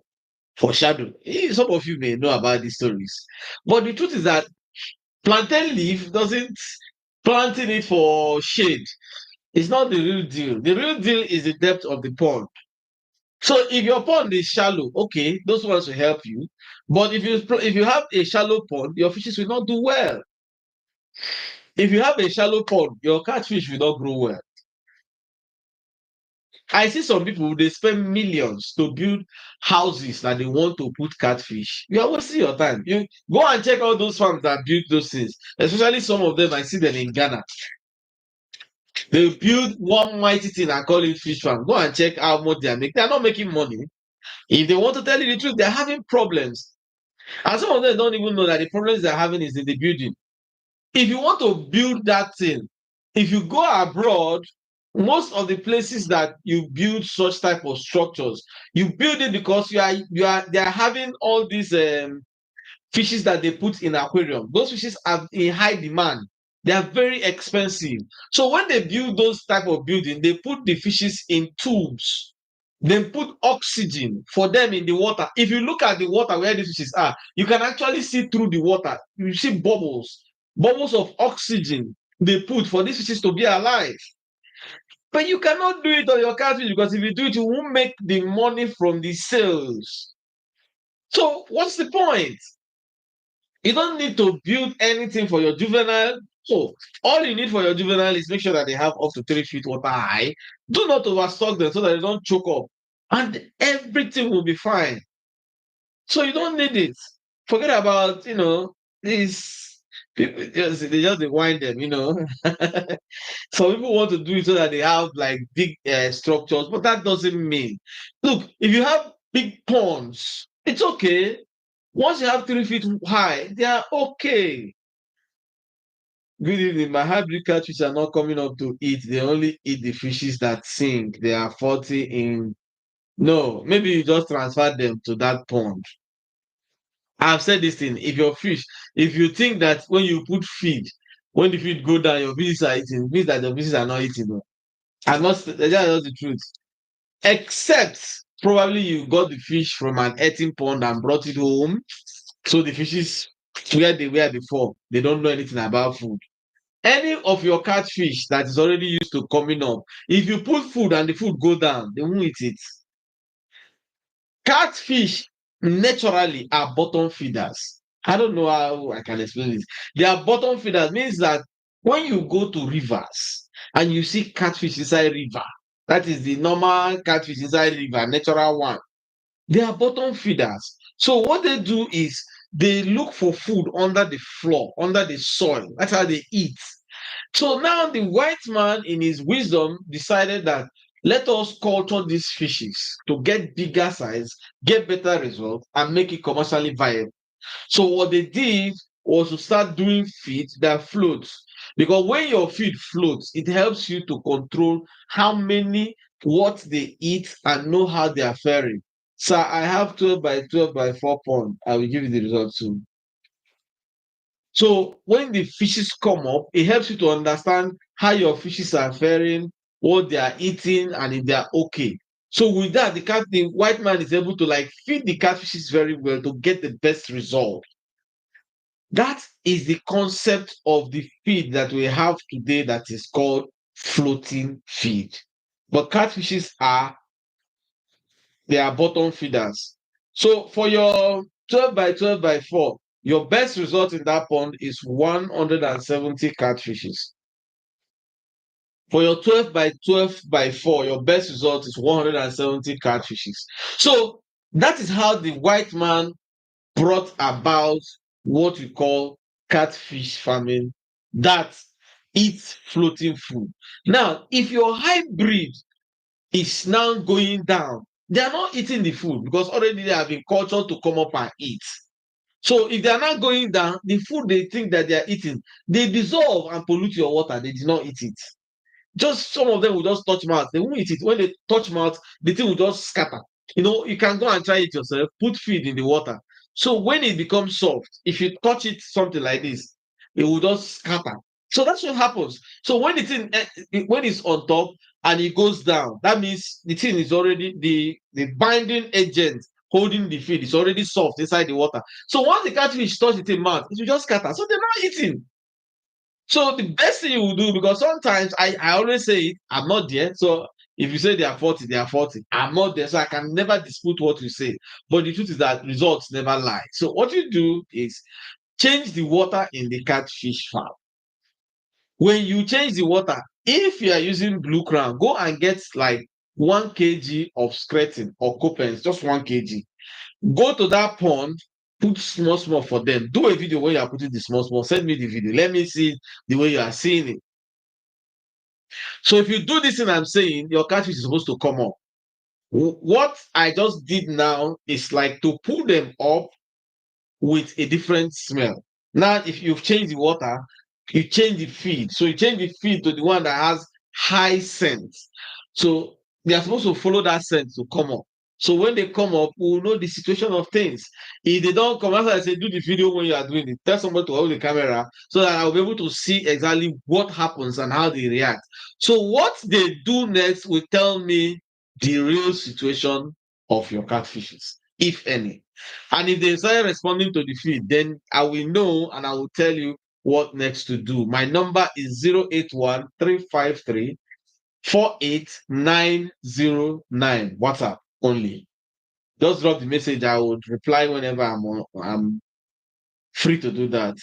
shadow. Some of you may know about these stories, but the truth is that plantain leaf doesn't planting it for shade is not the real deal. The real deal is the depth of the pond. So if your pond is shallow, okay, those ones will help you. But if you have a shallow pond, your fishes will not do well. If you have a shallow pond, your catfish will not grow well. I see some people they spend millions to build houses that they want to put catfish. You are wasting your time. You go and check all those farms that build those things, especially some of them. I see them in Ghana. They build one mighty thing and call it fish farm. Go and check how much they are making. They are not making money. If they want to tell you the truth, they're having problems. And some of them don't even know that the problems they're having is in the building. If you want to build that thing, if you go abroad, most of the places that you build such type of structures, you build it because they are having all these fishes that they put in aquarium. Those fishes are in high demand. They are very expensive. So when they build those type of building, they put the fishes in tubes. They put oxygen for them in the water. If you look at the water where these fishes are, you can actually see through the water. You see bubbles, bubbles of oxygen they put for these fishes to be alive. But you cannot do it on your catfish because if you do it, you won't make the money from the sales. So what's the point? You don't need to build anything for your juvenile. So all you need for your juvenile is make sure that they have up to 3 feet water high. Do not overstock them so that they don't choke up. And everything will be fine. So you don't need it. Forget about, these people they just wind them. Some people want to do it so that they have like big structures, but that doesn't mean. Look, if you have big ponds, it's okay. Once you have 3 feet high, they are okay. Good evening. My hybrid catfish are not coming up to eat. They only eat the fishes that sink. They are 40 in. No, maybe you just transfer them to that pond. I've said this thing. If you think that when you put feed, when the feed go down, your fishes are eating, it means that your fishes are not eating. No. That's not the truth. Except probably you got the fish from an eating pond and brought it home. So the fishes where they were before, they don't know anything about food. Any of your catfish that is already used to coming up, if you put food and the food go down, they won't eat it. Catfish naturally are bottom feeders. I don't know how I can explain this. They are bottom feeders means that when you go to rivers and you see catfish inside river, that is the normal catfish inside river, natural one. They are bottom feeders. So what they do is they look for food under the floor, under the soil. That's how they eat. So now the white man, in his wisdom, decided that let us culture these fishes to get bigger size, get better results, and make it commercially viable. So what they did was to start doing feed that floats. Because when your feed floats, it helps you to control how many, what they eat, and know how they are faring. So I have 12 by 12 by 4 pond. I will give you the result soon. So when the fishes come up, it helps you to understand how your fishes are faring, what they are eating, and if they are okay. So with that, the white man is able to like feed the catfishes very well to get the best result. That is the concept of the feed that we have today that is called floating feed. But catfishes they are bottom feeders. So for your 12 by 12 by 4, your best result in that pond is 170 catfishes. For your 12 by 12 by 4, your best result is 170 catfishes. So that is how the white man brought about what we call catfish farming that eats floating food. Now, if your hybrid is now going down, they are not eating the food because already they have been cultured to come up and eat. So if they are not going down, the food they think that they are eating, they dissolve and pollute your water. They did not eat it. Just some of them will just touch mouth. They won't eat it. When they touch mouth, the thing will just scatter. You can go and try it yourself. Put feed in the water. So when it becomes soft, if you touch it something like this, it will just scatter. So that's what happens. So when when it's on top and it goes down, that means the thing is already the binding agent holding the feed is already soft inside the water. So once the catfish touch it in mouth, it will just scatter. So they're not eating. So the best thing you will do, because sometimes I always say it, I'm not there. So if you say they are 40, they are 40. I'm not there. So I can never dispute what you say. But the truth is that results never lie. So what you do is change the water in the catfish farm. When you change the water, if you are using blue crown, go and get like 1 kg of skirting or copens, just 1 kg. Go to that pond, put small, small for them. Do a video where you are putting the small, small. Send me the video. Let me see the way you are seeing it. So if you do this thing I'm saying, your catfish is supposed to come up. What I just did now is like to pull them up with a different smell. Now, if you've changed the water, you change the feed. So you change the feed to the one that has high scent. So they are supposed to follow that scent to come up. So when they come up, we'll know the situation of things. If they don't come, as I say, do the video when you are doing it. Tell somebody to hold the camera so that I'll be able to see exactly what happens and how they react. So what they do next will tell me the real situation of your catfishes, if any. And if they start responding to the feed, then I will know and I will tell you what next to do. My number is 081 353 48909. WhatsApp only. Just drop the message. I would reply whenever I'm free to do that.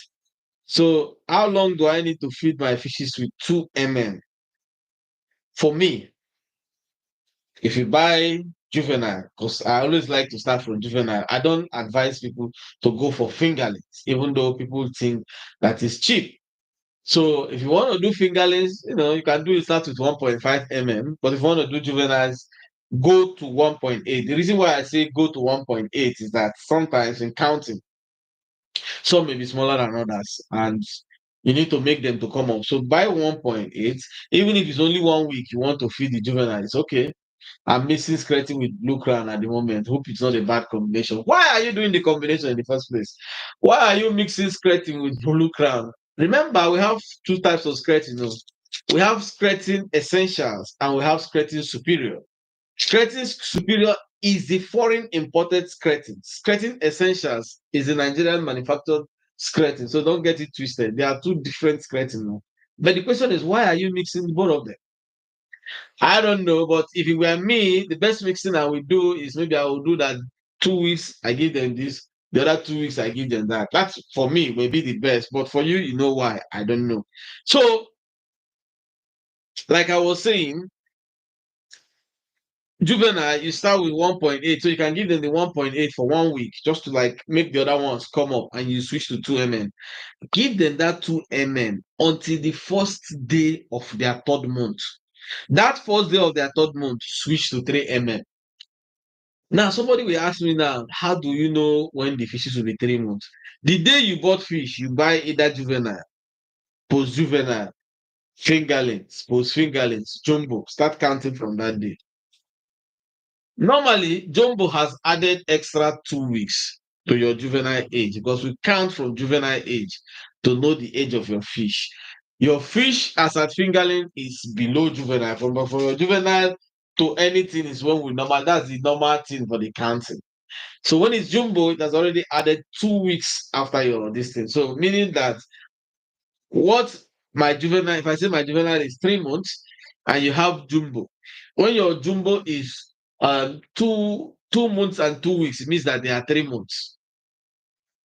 So how long do I need to feed my fishes with 2 mm? For me, if you buy juvenile, because I always like to start from juvenile, I don't advise people to go for fingerlings, even though people think that is cheap. So if you want to do fingerlings, you can do it start with 1.5 mm. But if you want to do juveniles, go to 1.8. The reason why I say go to 1.8 is that sometimes in counting, some may be smaller than others, and you need to make them to come up. So by 1.8, even if it's only 1 week, you want to feed the juvenile, it's okay. I'm mixing skirting with blue crown at the moment. Hope it's not a bad combination. Why are you doing the combination in the first place? Why are you mixing skirting with blue crown? Remember, we have two types of skirting. We have skirting essentials and we have skirting superior. Skirting superior is the foreign imported skirting. Skirting essentials is the Nigerian manufactured skirting. So don't get it twisted. There are two different skirting now. But the question is, why are you mixing both of them? I don't know, but if it were me, the best mixing I would do is maybe I will do that 2 weeks, I give them this, the other 2 weeks, I give them that. That's for me, maybe the best. But for you, you know why? I don't know. So, like I was saying, juvenile, you start with 1.8. So you can give them the 1.8 for 1 week just to like make the other ones come up and you switch to 2 mm. Give them that 2 mm until the first day of their third month. That first day of their third month, switch to 3 mm. Now, somebody will ask me now, how do you know when the fishes will be 3 months? The day you bought fish, you buy either juvenile, post juvenile, fingerlings, post fingerlings, jumbo. Start counting from that day. Normally, jumbo has added extra 2 weeks to your juvenile age because we count from juvenile age to know the age of your fish. Your fish as at fingerling is below juvenile. From your juvenile to anything is when we normal. That's the normal thing for the counting. So when it's jumbo, it has already added 2 weeks after your distance. So meaning that what my juvenile, if I say my juvenile is 3 months and you have jumbo, when your jumbo is 2 months and 2 weeks, it means that they are 3 months.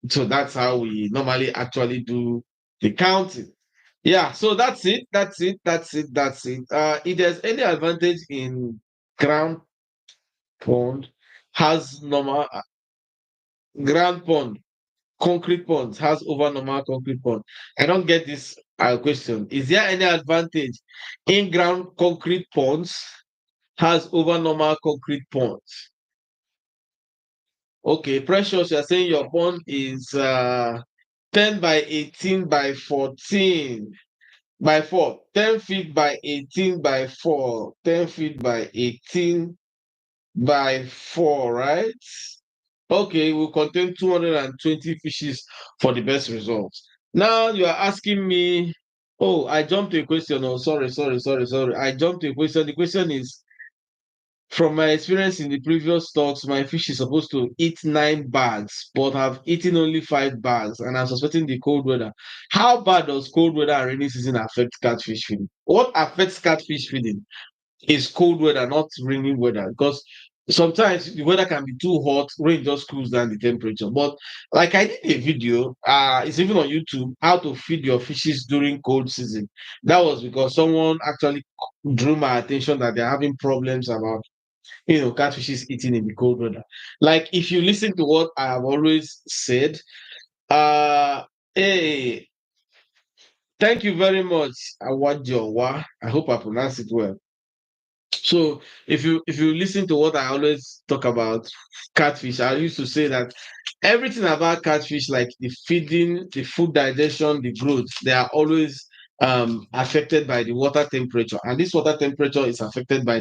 So that's how we normally actually do the counting. Yeah, so that's it. That's it. That's it. That's it. If there's any advantage in ground pond, has normal ground pond concrete ponds has over normal concrete pond. I don't get this question. Is there any advantage in ground concrete ponds has over normal concrete ponds? Okay, Precious, you're saying your pond is 10 by 18 by 14 by 4, 10 feet by 18 by 4, 10 feet by 18 by 4, right? Okay, will contain 220 fishes for the best results. Now you are asking me, oh, I jumped to a question. Oh, sorry. I jumped to a question. The question is, from my experience in the previous stocks, my fish is supposed to eat 9 bags, but have eaten only 5 bags, and I'm suspecting the cold weather. How bad does cold weather and rainy season affect catfish feeding? What affects catfish feeding? Is cold weather, not rainy weather. Because sometimes the weather can be too hot, rain just cools down the temperature. But like I did a video, it's even on YouTube, how to feed your fishes during cold season. That was because someone actually drew my attention that they're having problems about catfishes eating in the cold weather. Like if you listen to what I have always said, uh hey, thank you very much, Awajowa. I hope I pronounced it well. So if you listen to what I always talk about catfish, I used to say that everything about catfish, like the feeding, the food digestion, the growth, they are always affected by the water temperature, and this water temperature is affected by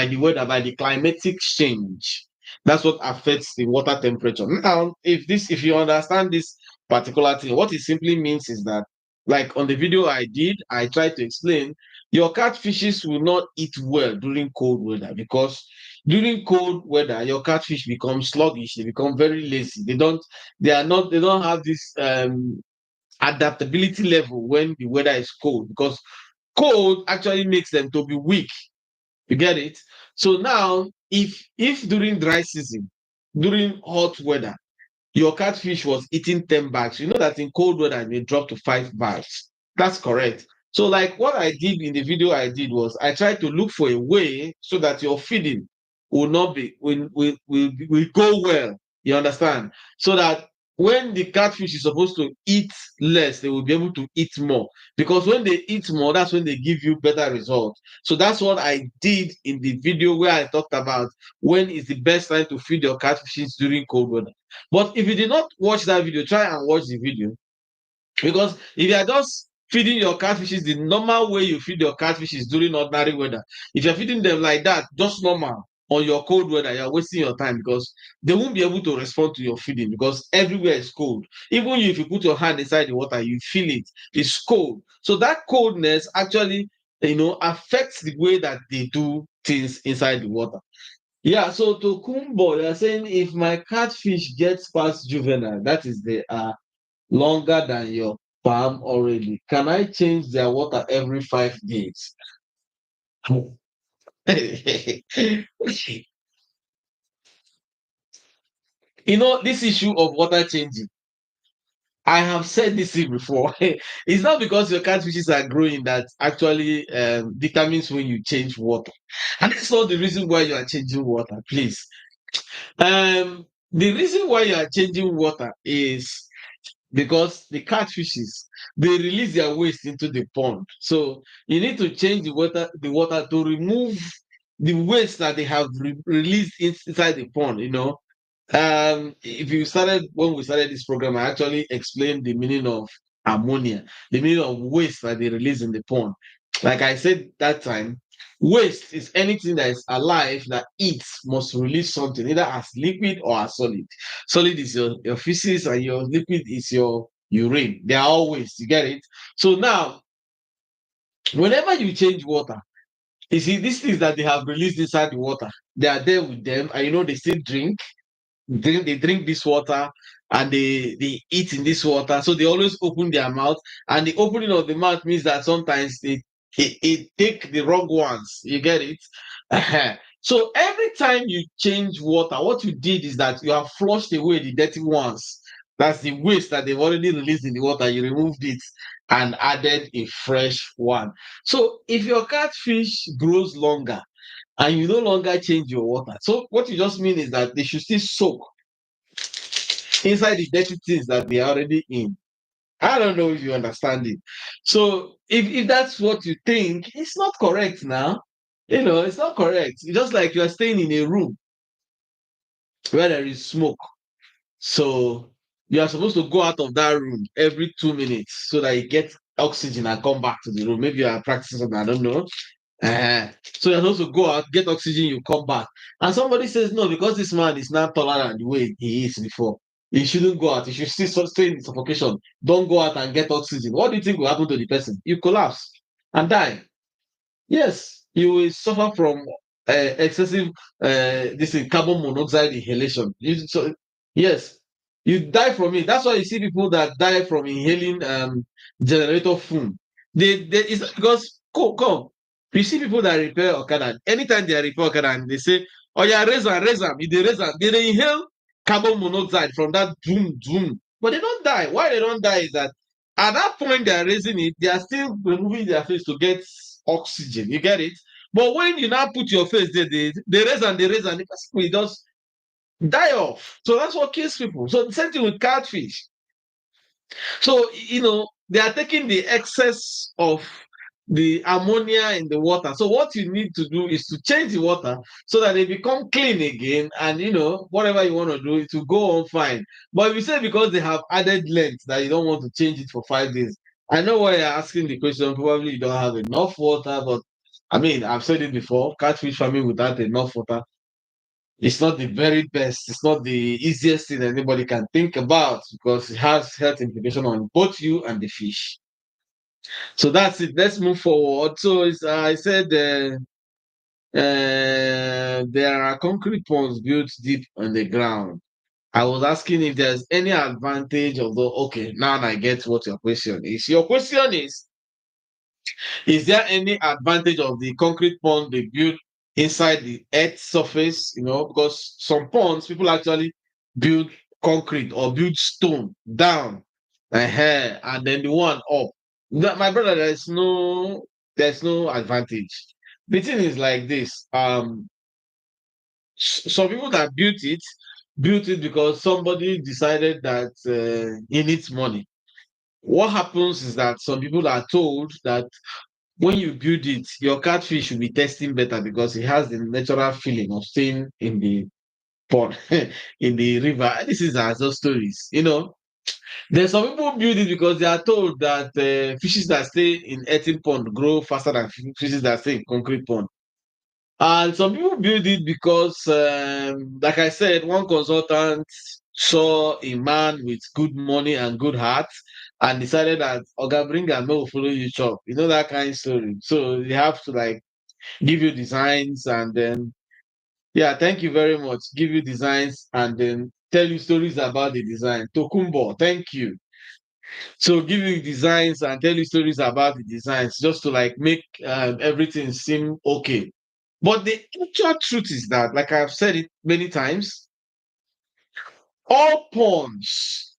the weather, by the climatic change. That's what affects the water temperature. Now, if you understand this particular thing, what it simply means is that, like on the video I did, I tried to explain your catfishes will not eat well during cold weather because during cold weather your catfish become sluggish, they become very lazy, they don't have this adaptability level when the weather is cold, because cold actually makes them to be weak. You get it? So now if during dry season, during hot weather, your catfish was eating 10 bags. You know that in cold weather, it may drop to 5 bags. That's correct. So, like what I did in the video I did was I tried to look for a way so that your feeding will not be will go well. You understand? So that when the catfish is supposed to eat less, they will be able to eat more. Because when they eat more, that's when they give you better results. So that's what I did in the video where I talked about when is the best time to feed your catfishes during cold weather. But if you did not watch that video, try and watch the video. Because if you are just feeding your catfishes the normal way you feed your catfishes during ordinary weather, if you're feeding them like that, just normal on your cold weather, you're wasting your time because they won't be able to respond to your feeding because everywhere is cold. Even if you put your hand inside the water, you feel it. It's cold. So that coldness actually, affects the way that they do things inside the water. Yeah, so to Kumbo, you're saying if my catfish gets past juvenile, that is they are longer than your palm already, can I change their water every 5 days? This issue of water changing, I have said this thing before. It's not because your catfishes are growing that actually determines when you change water. And that's not the reason why you are changing water, please. The reason why you are changing water is because the catfishes they release their waste into the pond. So you need to change the water to remove the waste that they have released inside the pond. If you started when we started this program, I actually explained the meaning of ammonia, the meaning of waste that they release in the pond. Like I said that time, waste is anything that is alive that eats must release something, either as liquid or as solid. Solid is your feces, and your liquid is your urine. They are all waste. You get it? So now, whenever you change water, you see these things that they have released inside the water, they are there with them, and they still drink this water, and they eat in this water, so they always open their mouth, and the opening of the mouth means that sometimes it take the wrong ones. You get it? So every time you change water, what you did is that you have flushed away the dirty ones. That's the waste that they've already released in the water. You removed it and added a fresh one. So if your catfish grows longer and you no longer change your water. So what you just mean is that they should still soak inside the dirty things that they are already in. I don't know if you understand it. So if that's what you think, it's not correct now. It's not correct. It's just like you are staying in a room where there is smoke. So you are supposed to go out of that room every 2 minutes so that you get oxygen and come back to the room. Maybe you are practicing something, I don't know. So you're supposed to go out, get oxygen, you come back. And somebody says, no, because this man is not taller than the way he is before. He shouldn't go out. He should still stay in suffocation. Don't go out and get oxygen. What do you think will happen to the person? You collapse and die. Yes, you will suffer from excessive this is carbon monoxide inhalation. Yes, you die from it. That's why you see people that die from inhaling generator fume. It's not because come. You see people that repair Okada. Anytime they repair Okada and they say, "Oh yeah, raise them," if they raise them, they inhale carbon monoxide from that boom boom, but they don't die. Why they don't die is that at that point they are raising it, they are still removing their face to get oxygen. You get it? But when you now put your face there, they raise and the person will just die off. So that's what kills people. So the same thing with catfish. So, they are taking the excess of the ammonia in the water. So what you need to do is to change the water so that they become clean again. And, whatever you want to do, it will go on fine. But if you say because they have added length that you don't want to change it for 5 days, I know why you're asking the question. Probably you don't have enough water, but I mean, I've said it before, catfish farming without enough water, it's not the very best. It's not the easiest thing anybody can think about because it has health implication on both you and the fish. So that's it. Let's move forward. So I said there are concrete ponds built deep on the ground. I was asking if there's any advantage of the. Okay, now I get what your question is. Your question is there any advantage of the concrete pond they build inside the earth surface? Because some ponds people actually build concrete or build stone down, and then the one up. My brother, there's no advantage. The thing is like this. Some people that built it because somebody decided that he needs money. What happens is that some people are told that when you build it, your catfish should be testing better because it has the natural feeling of staying in the pond, in the river. This is also stories, There's some people build it because they are told that fishes that stay in earthen pond grow faster than fishes that stay in concrete pond. And some people build it because, like I said, one consultant saw a man with good money and good heart and decided that, Oga, bring a will follow you chop. You know that kind of story. So they have to like give you designs and then, yeah, thank you very much. Give you designs and then tell you stories about the design. Tokumbo, thank you. So give you designs and tell you stories about the designs just to like make everything seem okay. But the actual truth is that, like I've said it many times, all pawns,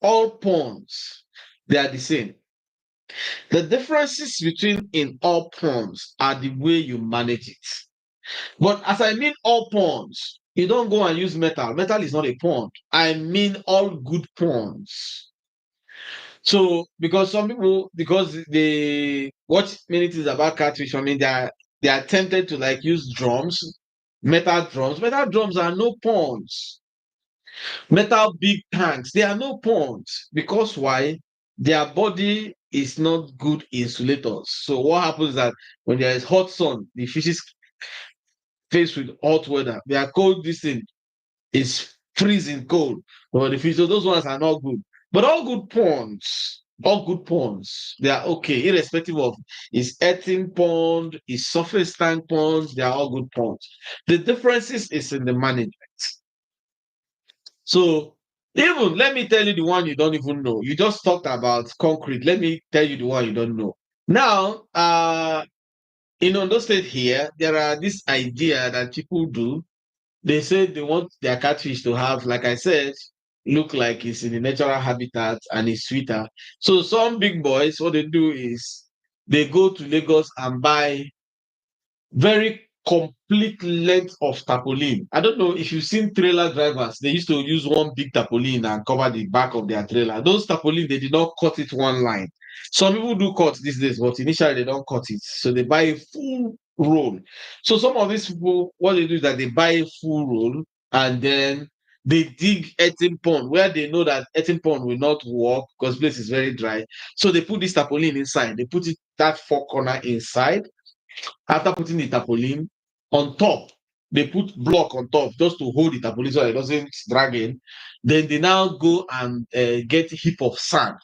all pawns, they are the same. The differences between in all pawns are the way you manage it. But as I mean all pawns, you don't go and use metal. Metal is not a pawn. I mean all good pawns. So because some people, because they watch many things about catfish, I mean they are tempted to like use drums, metal drums. Metal drums are no pawns. Metal big tanks, they are no pawns. Because why? Their body is not good insulators. So what happens is that when there is hot sun, the fishes faced with hot weather, they are cold. This thing is freezing cold for the fish. So those ones are not good. But all good ponds, they are okay, irrespective of is earthen pond, is surface tank ponds, they are all good ponds. The differences is in the management. So even let me tell you the one you don't even know. You just talked about concrete. Let me tell you the one you don't know. Now, in Ondo State here, there are this idea that people do. They say they want their catfish to have, like I said, look like it's in the natural habitat and it's sweeter. So some big boys, what they do is they go to Lagos and buy very complete length of tarpaulin. I don't know if you've seen trailer drivers. They used to use one big tarpaulin and cover the back of their trailer. Those tarpaulin, they did not cut it one line. Some people do cut these days, but initially they don't cut it. So they buy a full roll. So some of these people, what they do is that they buy a full roll and then they dig earthen pond where they know that earthen pond will not work because place is very dry. So they put this tarpaulin inside. They put it that four corner inside. After putting the tarpaulin on top, they put block on top just to hold the tarpaulin so it doesn't drag in. Then they now go and get a heap of sand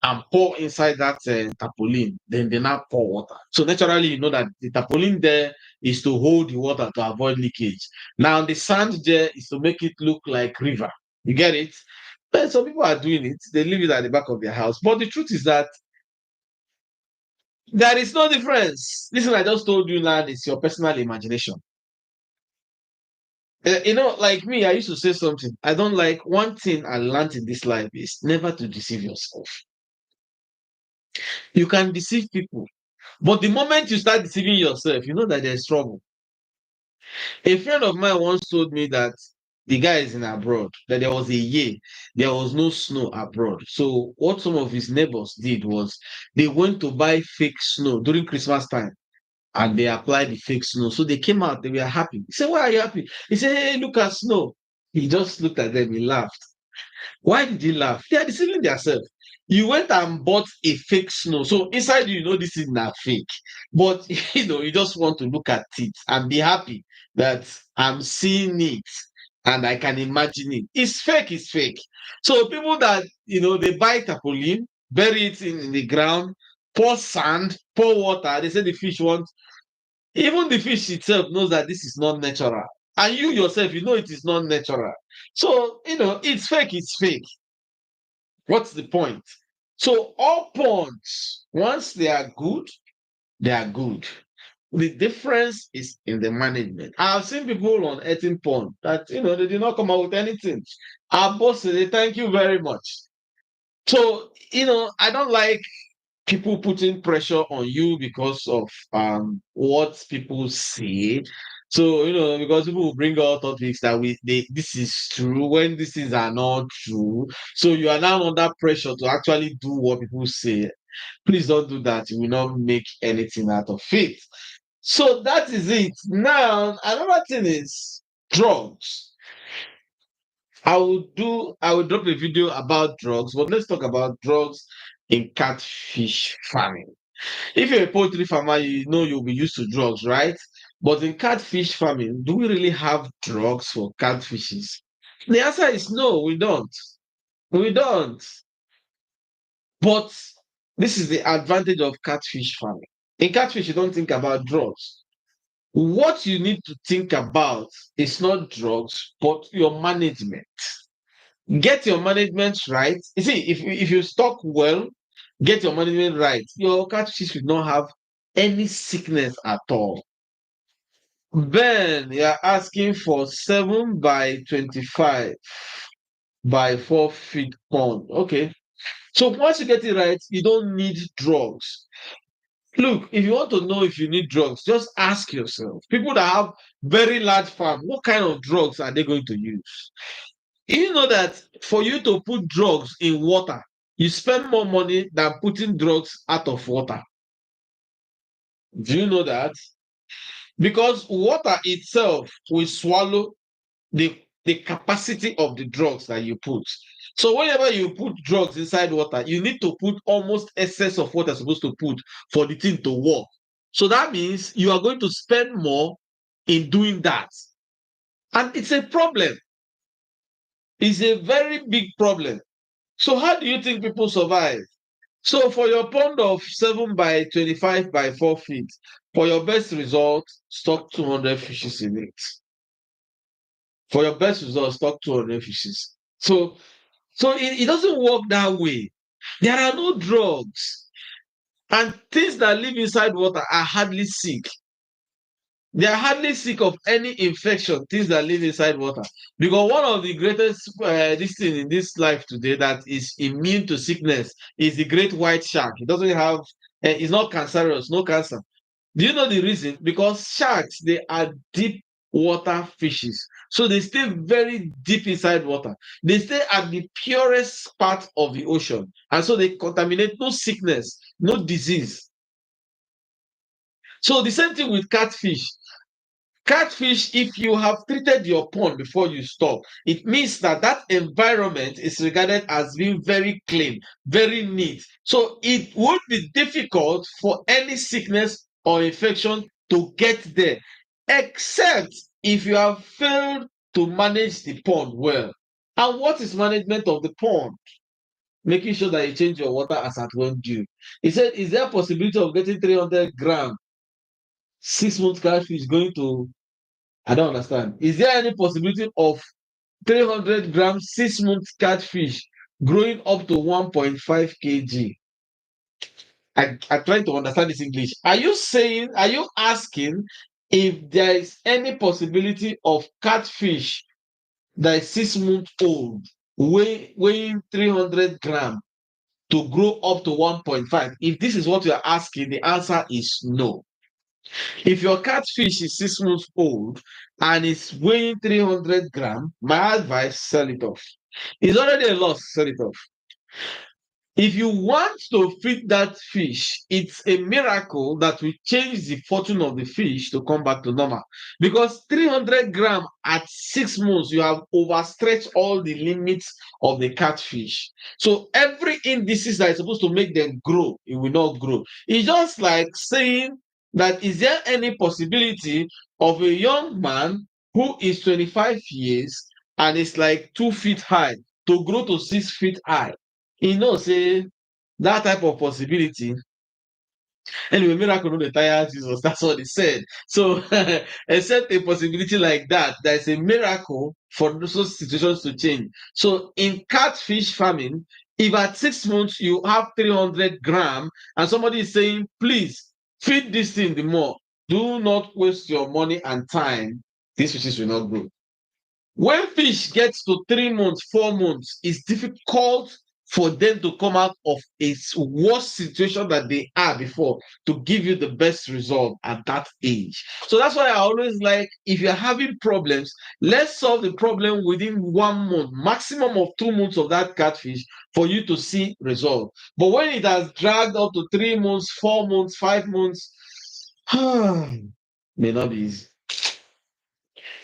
and pour inside that tarpaulin. Then they now pour water. So naturally, you know that the tarpaulin there is to hold the water to avoid leakage. Now the sand there is to make it look like river. You get it? But some people are doing it. They leave it at the back of their house. But the truth is that there is no difference. This thing I just told you now is your personal imagination. Like me, I used to say something. I don't like one thing I learned in this life is never to deceive yourself. You can deceive people, but the moment you start deceiving yourself, you know that there's trouble. A friend of mine once told me that the guy is in abroad, that there was a year, there was no snow abroad. So what some of his neighbors did was they went to buy fake snow during Christmas time and they applied the fake snow. So they came out, they were happy. He said, "Why are you happy?" He said, "Hey, look at snow." He just looked at them, he laughed. Why did he laugh? They are deceiving themselves. You went and bought a fake snow. So inside you know this is not fake. But you just want to look at it and be happy that I'm seeing it and I can imagine it. It's fake. So people that they buy tarpaulin, bury it in the ground, pour sand, pour water, they say the fish wants. Even the fish itself knows that this is not natural. And you yourself, you know it is not natural. So, it's fake, it's fake. What's the point? So all ponds, once they are good, they are good. The difference is in the management. I've seen people on eating porn that they did not come out with anything. Our boss said, "Thank you very much." So I don't like people putting pressure on you because of what people say. So because people will bring out topics that this is true when this is are not true. So you are now under pressure to actually do what people say. Please don't do that. You will not make anything out of it. So that is it. Now another thing is drugs. I will drop a video about drugs, but let's talk about drugs in catfish farming. If you're a poultry farmer, you know you'll be used to drugs, right? But in catfish farming, do we really have drugs for catfishes? The answer is no, we don't. We don't. But this is the advantage of catfish farming. In catfish, you don't think about drugs. What you need to think about is not drugs, but your management. Get your management right. You see, if you stock well, get your management right, your catfish will not have any sickness at all. Ben, you're asking for 7 by 25 by 4 feet pond. Okay. So once you get it right, you don't need drugs. Look, if you want to know if you need drugs, just ask yourself. People that have very large farm, what kind of drugs are they going to use? You know that for you to put drugs in water, you spend more money than putting drugs out of water. Do you know that? Because water itself will swallow the capacity of the drugs that you put. So whenever you put drugs inside water, you need to put almost excess of what you're supposed to put for the thing to work. So that means you are going to spend more in doing that. And it's a problem. It's a very big problem. So how do you think people survive? So for your pond of 7 by 25 by 4 feet, for your best result, stock 200 fishes in it. For your best result, stock 200 fishes. So it doesn't work that way. There are no drugs. And things that live inside water are hardly sick. They are hardly sick of any infection, things that live inside water. Because one of the greatest this thing in this life today that is immune to sickness is the great white shark. It doesn't have, it's not cancerous, no cancer. Do you know the reason? Because sharks, they are deep water fishes. So they stay very deep inside water. They stay at the purest part of the ocean. And so they contaminate no sickness, no disease. So the same thing with catfish. Catfish, if you have treated your pond before you stop, it means that that environment is regarded as being very clean, very neat. So it would be difficult for any sickness or infection to get there, except if you have failed to manage the pond well. And what is management of the pond? Making sure that you change your water as at when due. He said, is there a possibility of getting 300 gram 6 month catfish going to I don't understand. Is there any possibility of 300 grams 6 month catfish growing up to 1.5 kg? I try to understand this English. Are you asking if there is any possibility of catfish that is 6 months old, weighing 300 grams to grow up to 1.5? If this is what you are asking, the answer is no. If your catfish is 6 months old and it's weighing 300 grams, my advice, sell it off. It's already a loss, sell it off. If you want to feed that fish, it's a miracle that will change the fortune of the fish to come back to normal. Because 300 grams at 6 months, you have overstretched all the limits of the catfish. So every indices that is supposed to make them grow, it will not grow. It's just like saying that is there any possibility of a young man who is 25 years and is like 2 feet high to grow to 6 feet high? Say that type of possibility. Anyway, miracle no dey tire Jesus. That's what he said. So, except a possibility like that, there is a miracle for those situations to change. So, in catfish farming, if at 6 months you have 300 grams and somebody is saying, please feed this thing the more, do not waste your money and time. These fishes will not grow. When fish gets to 3 months, 4 months, it's difficult for them to come out of a worse situation that they are before to give you the best result at that age. So that's why I always like, if you're having problems, let's solve the problem within 1 month, maximum of 2 months of that catfish for you to see result. But when it has dragged up to 3 months, 4 months, 5 months, may not be easy.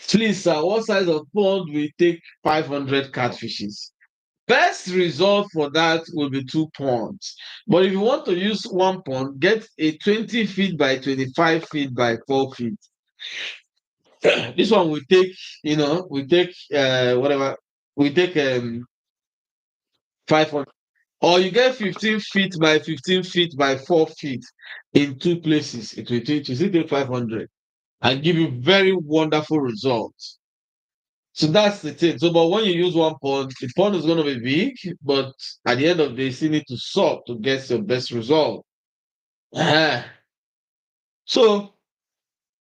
Please, sir, what size of pond will take 500 catfishes? Best result for that will be 2 ponds. But if you want to use 1 pond, get a 20 feet by 25 feet by 4 feet. This one will take, we take whatever, we take 500. Or you get 15 feet by 15 feet by 4 feet in two places. It will take 500 and give you very wonderful results. So that's the thing. So, but when you use 1 pond, the pond is going to be big, but at the end of the day, you still need to sort to get your best result. Ah. So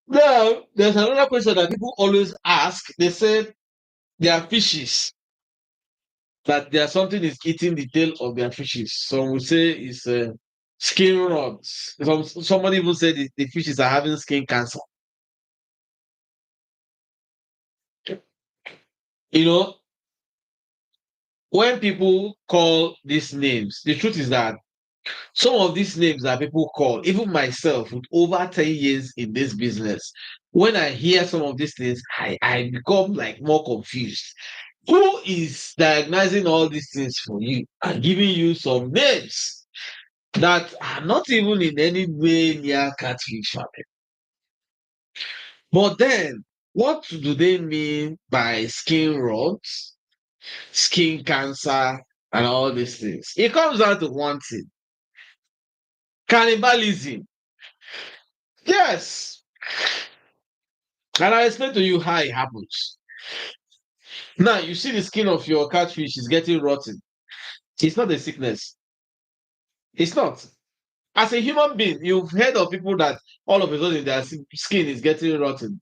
now there's another question that people always ask. They say there are fishes that there's something is eating the tail of their fishes. Some will say it's skin rods. Somebody even said the fishes are having skin cancer. You know, when people call these names, the truth is that some of these names that people call, even myself, with over 10 years in this business, when I hear some of these things, I become like more confused. Who is diagnosing all these things for you and giving you some names that are not even in any way near catfish farming? But then, what do they mean by skin rods, skin cancer, and all these things? It comes down to one thing: cannibalism. Yes. And I explain to you how it happens. Now, you see the skin of your catfish is getting rotten. It's not a sickness. It's not. As a human being, you've heard of people that all of a sudden their skin is getting rotten.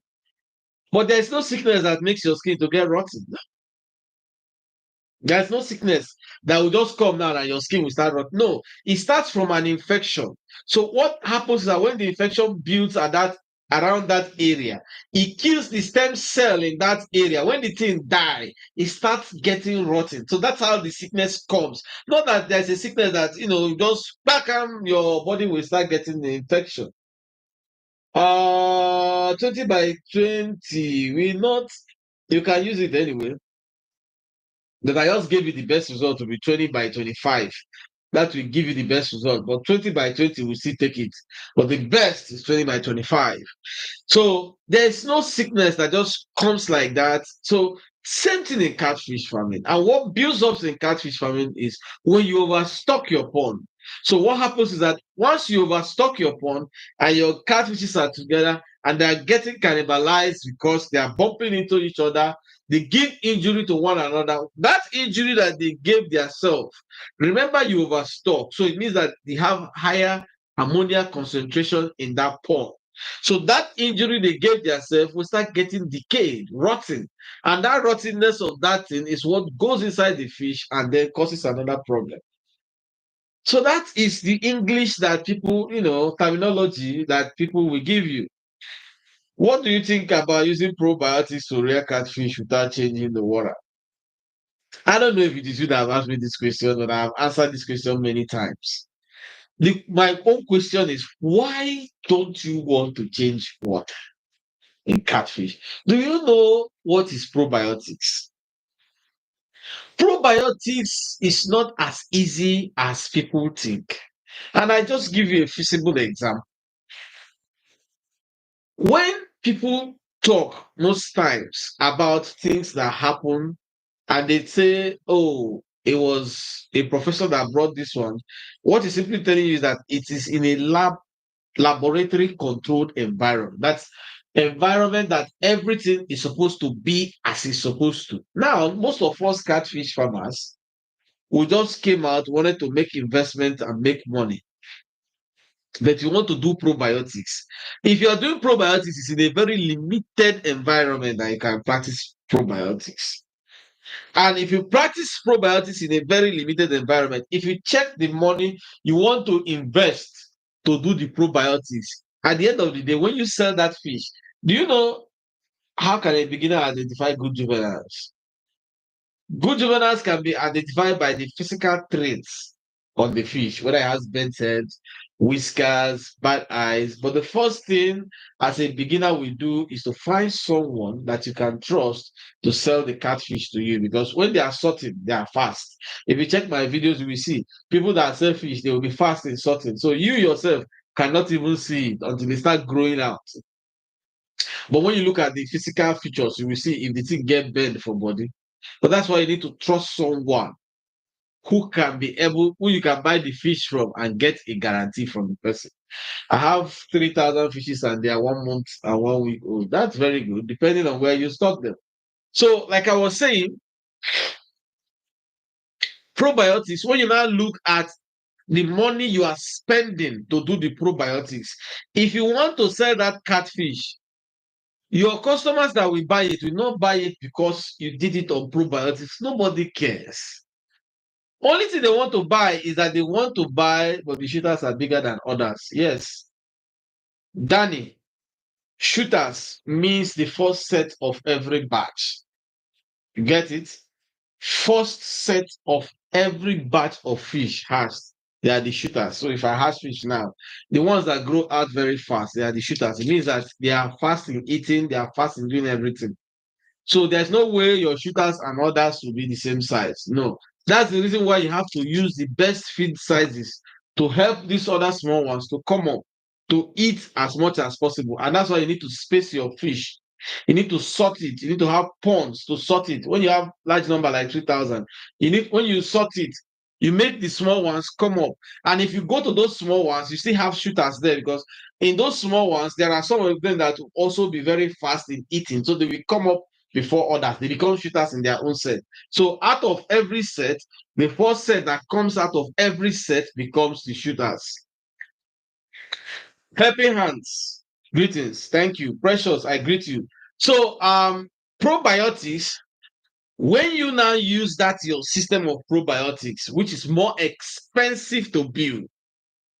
But there's no sickness that makes your skin to get rotten. There's no sickness that will just come now and your skin will start rot. No, it starts from an infection. So what happens is that when the infection builds at that around that area, it kills the stem cell in that area. When the thing die, it starts getting rotten. So that's how the sickness comes. Not that there's a sickness that just back your body will start getting the infection. 20 by 20, we not you can use it anyway. That I just gave you the best result to be 20 by 25. That will give you the best result. But 20 by 20 will still take it. But the best is 20 by 25. So there's no sickness that just comes like that. So same thing in catfish farming. And what builds up in catfish farming is when you overstock your pond. So what happens is that once you overstock your pond and your catfishes are together and they are getting cannibalized because they are bumping into each other, they give injury to one another. That injury that they gave themselves, remember you overstock. So it means that they have higher ammonia concentration in that pond. So that injury they gave themselves will start getting decayed, rotting. And that rottenness of that thing is what goes inside the fish and then causes another problem. So that is the English that people, terminology that people will give you. What do you think about using probiotics to rear catfish without changing the water? I don't know if it is you that have asked me this question, but I've answered this question many times. My own question is, why don't you want to change water in catfish? Do you know what is probiotics? Probiotics is not as easy as people think. And I just give you a feasible example. When people talk most times about things that happen and they say, oh, it was a professor that brought this one, what he's simply telling you is that it is in a laboratory controlled environment. That's environment that everything is supposed to be as it's supposed to. Now, most of us catfish farmers who just came out, wanted to make investment and make money. that you want to do probiotics. If you are doing probiotics, it's in a very limited environment that you can practice probiotics. And if you practice probiotics in a very limited environment, if you check the money you want to invest to do the probiotics, at the end of the day, when you sell that fish, do you know how can a beginner identify good juveniles? Good juveniles can be identified by the physical traits on the fish, whether it has bent head, whiskers, bad eyes. But the first thing as a beginner we do is to find someone that you can trust to sell the catfish to you. Because when they are sorting, they are fast. If you check my videos, you will see people that sell fish, they will be fast in sorting. So you yourself cannot even see it until they start growing out. But when you look at the physical features, you will see if the thing get bent for body. But that's why you need to trust someone who you can buy the fish from and get a guarantee from the person. I have 3,000 fishes and they are 1 month and 1 week old. That's very good, depending on where you stock them. So, like I was saying, probiotics, when you now look at the money you are spending to do the probiotics, if you want to sell that catfish, your customers that will buy it will not buy it because you did it on probiotics. Nobody cares. Only thing they want to buy is that they want to buy, but the shooters are bigger than others. Yes. Danny, shooters means the first set of every batch. You get it? First set of every batch of fish has. They are the shooters. So if I hatch fish now, the ones that grow out very fast, they are the shooters. It means that they are fast in eating, they are fast in doing everything. So there's no way your shooters and others will be the same size. No. That's the reason why you have to use the best feed sizes to help these other small ones to come up to eat as much as possible. And that's why you need to space your fish. You need to sort it. You need to have ponds to sort it. When you have large number like 3,000, when you sort it, you make the small ones come up. And if you go to those small ones, you still have shooters there because in those small ones, there are some of them that will also be very fast in eating. So they will come up before others. They become shooters in their own set. So out of every set, the first set that comes out of every set becomes the shooters. Helping hands. Greetings. Thank you. Precious, I greet you. So probiotics, when you now use that your system of probiotics, which is more expensive to build,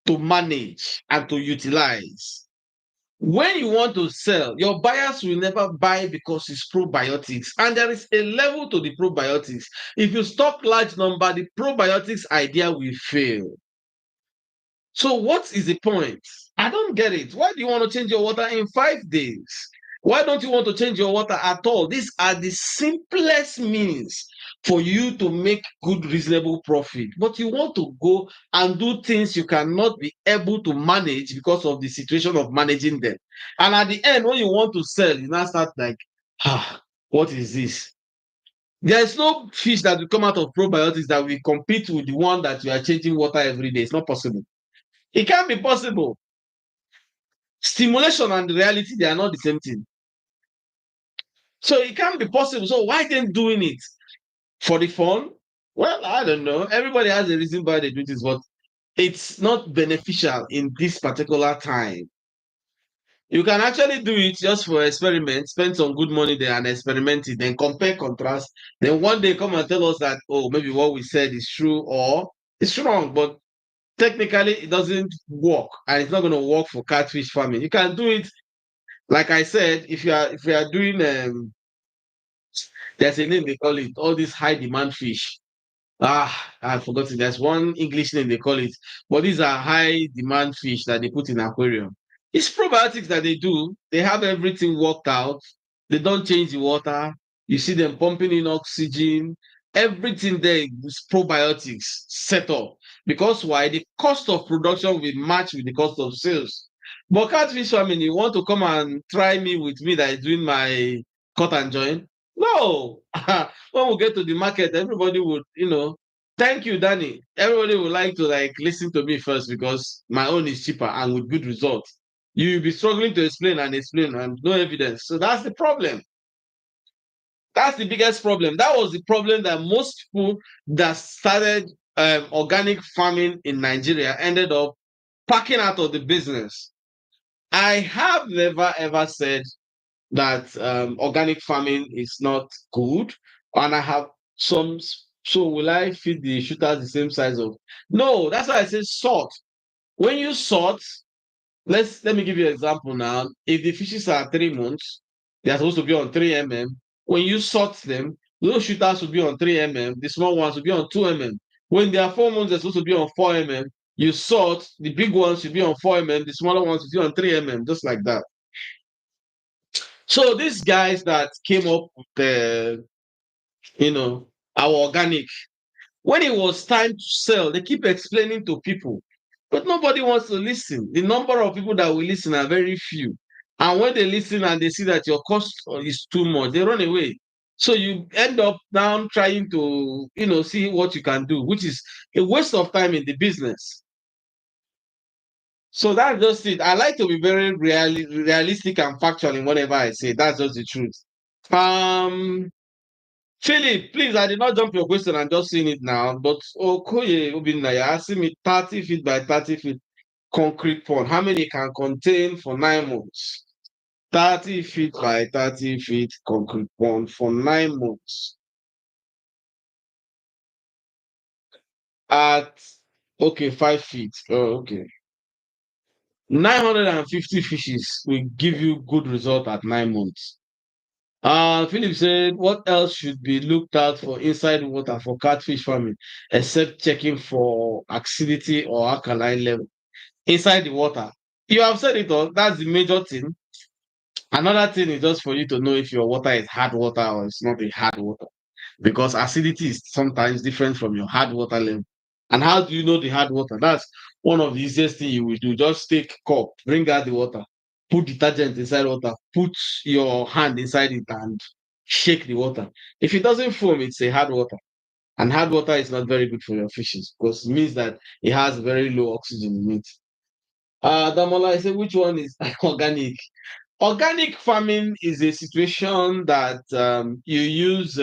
to manage, and to utilize, when you want to sell, your buyers will never buy because it's probiotics. And there is a level to the probiotics. If you stock large number, the probiotics idea will fail. So what is the point? I don't get it. Why do you want to change your water in 5 days? Why don't you want to change your water at all? These are the simplest means for you to make good, reasonable profit. But you want to go and do things you cannot be able to manage because of the situation of managing them. And at the end, when you want to sell, you now start like, what is this? There is no fish that will come out of probiotics that will compete with the one that you are changing water every day. It's not possible. It can't be possible. Stimulation and reality, they are not the same thing. So it can't be possible. So why then doing it? For the fun? Well, I don't know. Everybody has a reason why they do this, but it's not beneficial in this particular time. You can actually do it just for experiment, spend some good money there and experiment it, then compare, contrast. Then one day come and tell us that, oh, maybe what we said is true or it's wrong, but technically it doesn't work and it's not going to work for catfish farming. You can do it, like I said, if you are doing there's a name they call it, all these high demand fish. I've forgotten. There's one English name they call it, but these are high demand fish that they put in aquarium. It's probiotics that they do. They have everything worked out. They don't change the water. You see them pumping in oxygen. Everything there is probiotics set up. Because why? The cost of production will match with the cost of sales. But catfish farming, you want to come and try me with me that is doing my cut and join? No. When we get to the market, everybody would, thank you, Danny. Everybody would like to listen to me first because my own is cheaper and with good results. You'll be struggling to explain and no evidence. So that's the problem. That's the biggest problem. That was the problem that most people that started organic farming in Nigeria ended up packing out of the business. I have never ever said that organic farming is not good, and I have some. So will I feed the shooters the same size of? No, that's why I say salt. When you salt, let me give you an example now. If the fishes are 3 months, they are supposed to be on 3 mm. When you sort them, those shooters will be on 3 mm, the small ones will be on 2 mm. When they are 4 months, they're supposed to be on 4 mm. You sort, the big ones should be on 4 mm, the smaller ones will be on 3 mm, just like that. So these guys that came up with the, our organic, when it was time to sell, they keep explaining to people, but nobody wants to listen. The number of people that will listen are very few. And when they listen and they see that your cost is too much, they run away. So you end up now trying to, see what you can do, which is a waste of time in the business. So that's just it. I like to be very realistic and factual in whatever I say. That's just the truth. Um, Philip, please, I did not jump your question. I'm just seeing it now. But Okoye Obinna, you're asking me 30 feet by 30 feet concrete pond. How many can contain for 9 months? 30 feet by 30 feet concrete pond for 9 months. At, okay, 5 feet. Oh, okay. 950 fishes will give you good result at 9 months. Philip said, what else should be looked out for inside water for catfish farming, except checking for acidity or alkaline level inside the water? You have said it all. That's the major thing. Another thing is just for you to know if your water is hard water or it's not a hard water, because acidity is sometimes different from your hard water level. And how do you know the hard water? That's one of the easiest thing you will do. Just take cup, bring out the water, put detergent inside water, put your hand inside it and shake the water. If it doesn't foam, it's a hard water. And hard water is not very good for your fishes because it means that it has very low oxygen in it. Damola, I say, which one is organic? Organic farming is a situation that you use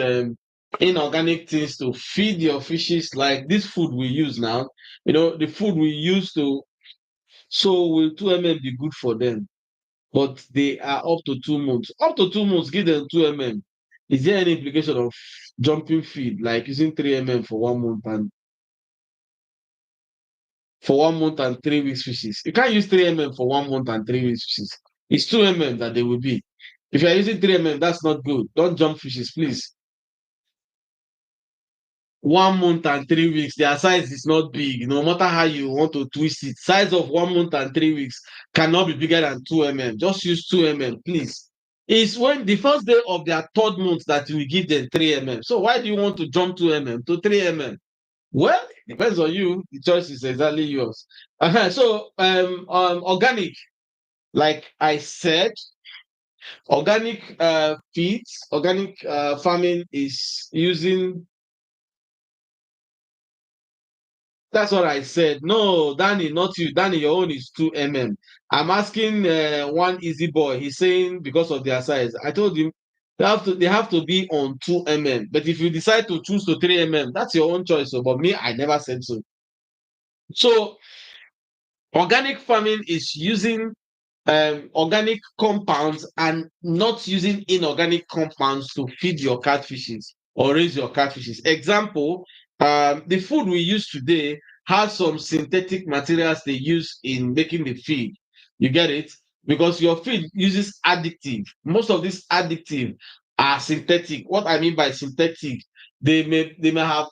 inorganic things to feed your fishes, like this food we use now. The food we use to, so will 2 mm be good for them? But they are up to 2 months. Up to 2 months, give them 2 mm. Is there any implication of jumping feed, like using 3 mm for 1 month and 3 weeks fishes? You can't use 3 mm for 1 month and 3 weeks fishes. It's 2 mm that they will be. If you are using 3 mm, that's not good. Don't jump fishes, please. 1 month and 3 weeks, their size is not big. No matter how you want to twist it, size of 1 month and 3 weeks cannot be bigger than 2 mm. Just use 2 mm, please. It's when the first day of their third month that you give them 3 mm. So why do you want to jump 2 mm to 3 mm? Well, it depends on you. The choice is exactly yours. So organic, like I said, organic feeds, organic farming is using. That's what I said. No, Danny, not you. Danny, your own is 2 mm. I'm asking one easy boy. He's saying because of their size. I told him they have to be on 2 mm. But if you decide to choose to 3 mm, that's your own choice. So, but me, I never said so. So organic farming is using organic compounds and not using inorganic compounds to feed your catfishes or raise your catfishes. Example, the food we use today has some synthetic materials they use in making the feed. You get it? Because your feed uses additive. Most of these additive are synthetic. What I mean by synthetic, they may have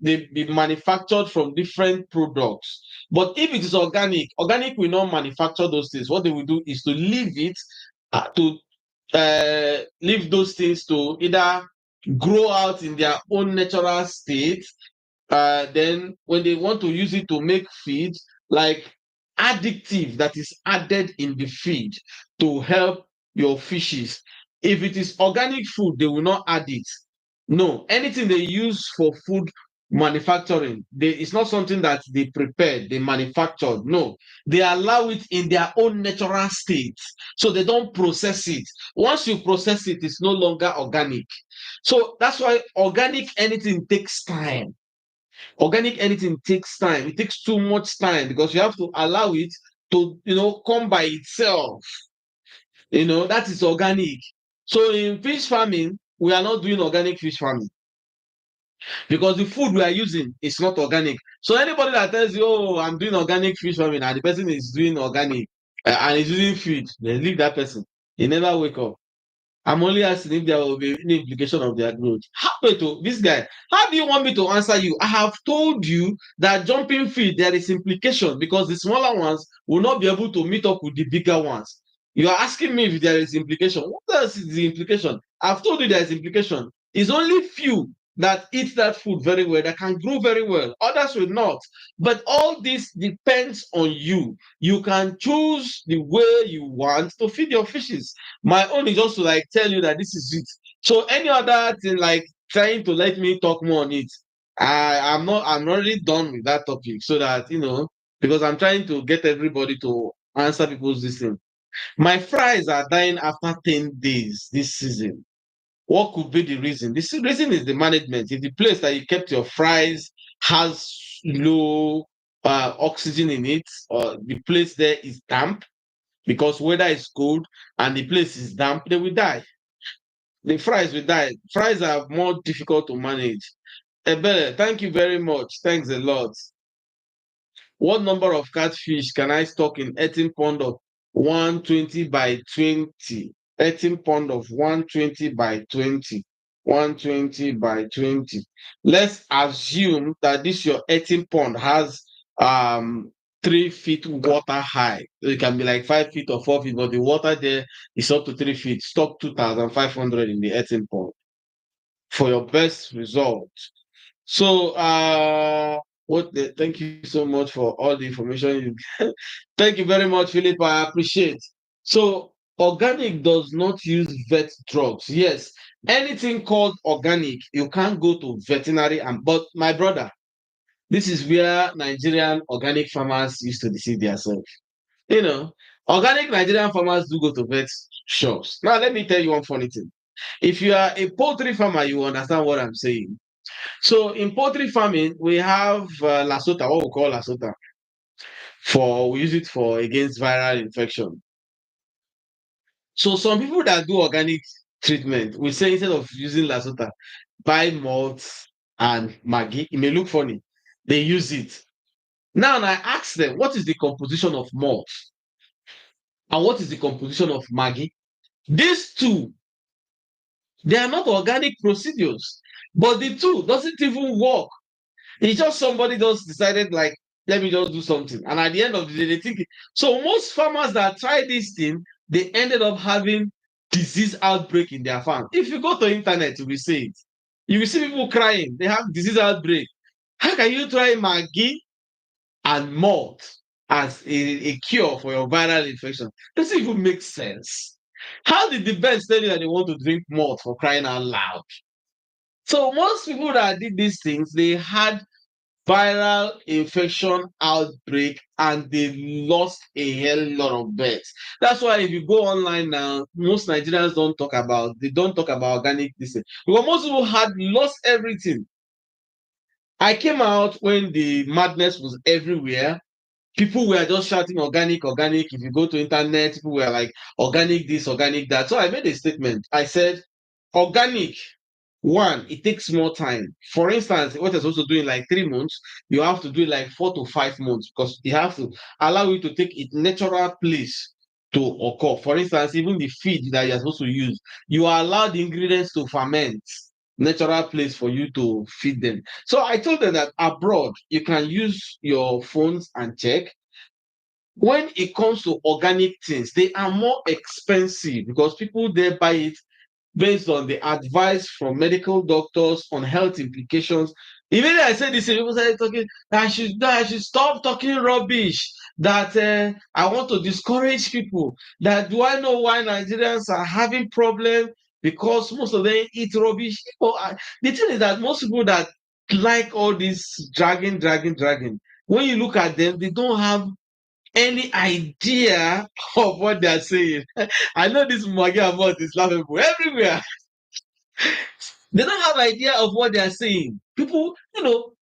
they be manufactured from different products. But if it is organic, organic will not manufacture those things. What they will do is to leave it to leave those things to either grow out in their own natural state. Then when they want to use it to make feed, like additive that is added in the feed to help your fishes. If it is organic food, they will not add it. No, anything they use for food manufacturing, it's not something that they prepared, they manufactured. No, they allow it in their own natural state. So they don't process it. Once you process it, it's no longer organic. So that's why organic anything takes time. Organic anything takes time. It takes too much time because you have to allow it to, come by itself. That is organic. So in fish farming, we are not doing organic fish farming because the food we are using is not organic. So anybody that tells you, "Oh, I'm doing organic fish farming," and the person is doing organic and is using feed, then leave that person. He never wake up. I'm only asking if there will be any implication of their growth. Wait, this guy, how do you want me to answer you? I have told you that jumping feed, there is implication because the smaller ones will not be able to meet up with the bigger ones. You are asking me if there is implication. What else is the implication? I've told you there is implication. It's only few that eat that food very well, that can grow very well. Others will not. But all this depends on you. You can choose the way you want to feed your fishes. My own is just to like tell you that this is it. So any other thing like trying to let me talk more on it, I'm already done with that topic so that because I'm trying to get everybody to answer people's this thing. My fries are dying after 10 days this season. What could be the reason? The reason is the management. If the place that you kept your fries has low oxygen in it, or the place there is damp, because weather is cold and the place is damp, they will die. The fries will die. Fries are more difficult to manage. Ebele, thank you very much. Thanks a lot. What number of catfish can I stock in 18 pound of 120 by 20? 18 pound of 120 by 20. 120 by 20. Let's assume that this your 18 pound has 3 feet water high. So it can be like 5 feet or 4 feet, but the water there is up to 3 feet. Stock 2,500 in the 18 pound for your best result. So, thank you so much for all the information. Thank you very much, Philip. I appreciate. So, organic does not use vet drugs. Yes, anything called organic, you can't go to veterinary. But my brother, this is where Nigerian organic farmers used to deceive themselves. You know, organic Nigerian farmers do go to vet shops. Now, let me tell you one funny thing. If you are a poultry farmer, you understand what I'm saying. So in poultry farming, we have lasota, what we call lasota. We use it for against viral infection. So some people that do organic treatment, we say instead of using lasota, buy malt and maggi. It may look funny. They use it. Now I ask them, what is the composition of malt and what is the composition of maggi? These two, they are not organic procedures, but the two doesn't even work. It's just somebody just decided, like, let me just do something. And at the end of the day, they think so. Most farmers that try this thing, they ended up having disease outbreak in their farm. If you go to internet, you will see it. You will see people crying. They have disease outbreak. How can you try Maggi and malt as a cure for your viral infection? Doesn't even make sense. How did the vets tell you that they want to drink malt for crying out loud? So most people that did these things, they had viral infection outbreak and they lost a hell lot of beds. That's why if you go online now, most Nigerians don't talk about organic this thing. Because most people had lost everything. I came out when the madness was everywhere. People were just shouting organic, organic. If you go to internet, people were like organic this, organic that. So I made a statement. I said, organic, one, it takes more time. For instance, what you're supposed to do in like 3 months, you have to do it like 4 to 5 months because you have to allow it to take its natural place to occur. For instance, even the feed that you're supposed to use, you allow the ingredients to ferment, natural place for you to feed them. So I told them that abroad, you can use your phones and check. When it comes to organic things, they are more expensive because people there buy it based on the advice from medical doctors on health implications. Even I said this, people started talking that I should stop talking rubbish. That I want to discourage people. That do I know why Nigerians are having problem because most of them eat rubbish? The thing is that most people that like all this dragging. When you look at them, they don't have any idea of what they are saying. I know this Maggie about is laughable everywhere. They don't have idea of what they are saying. people,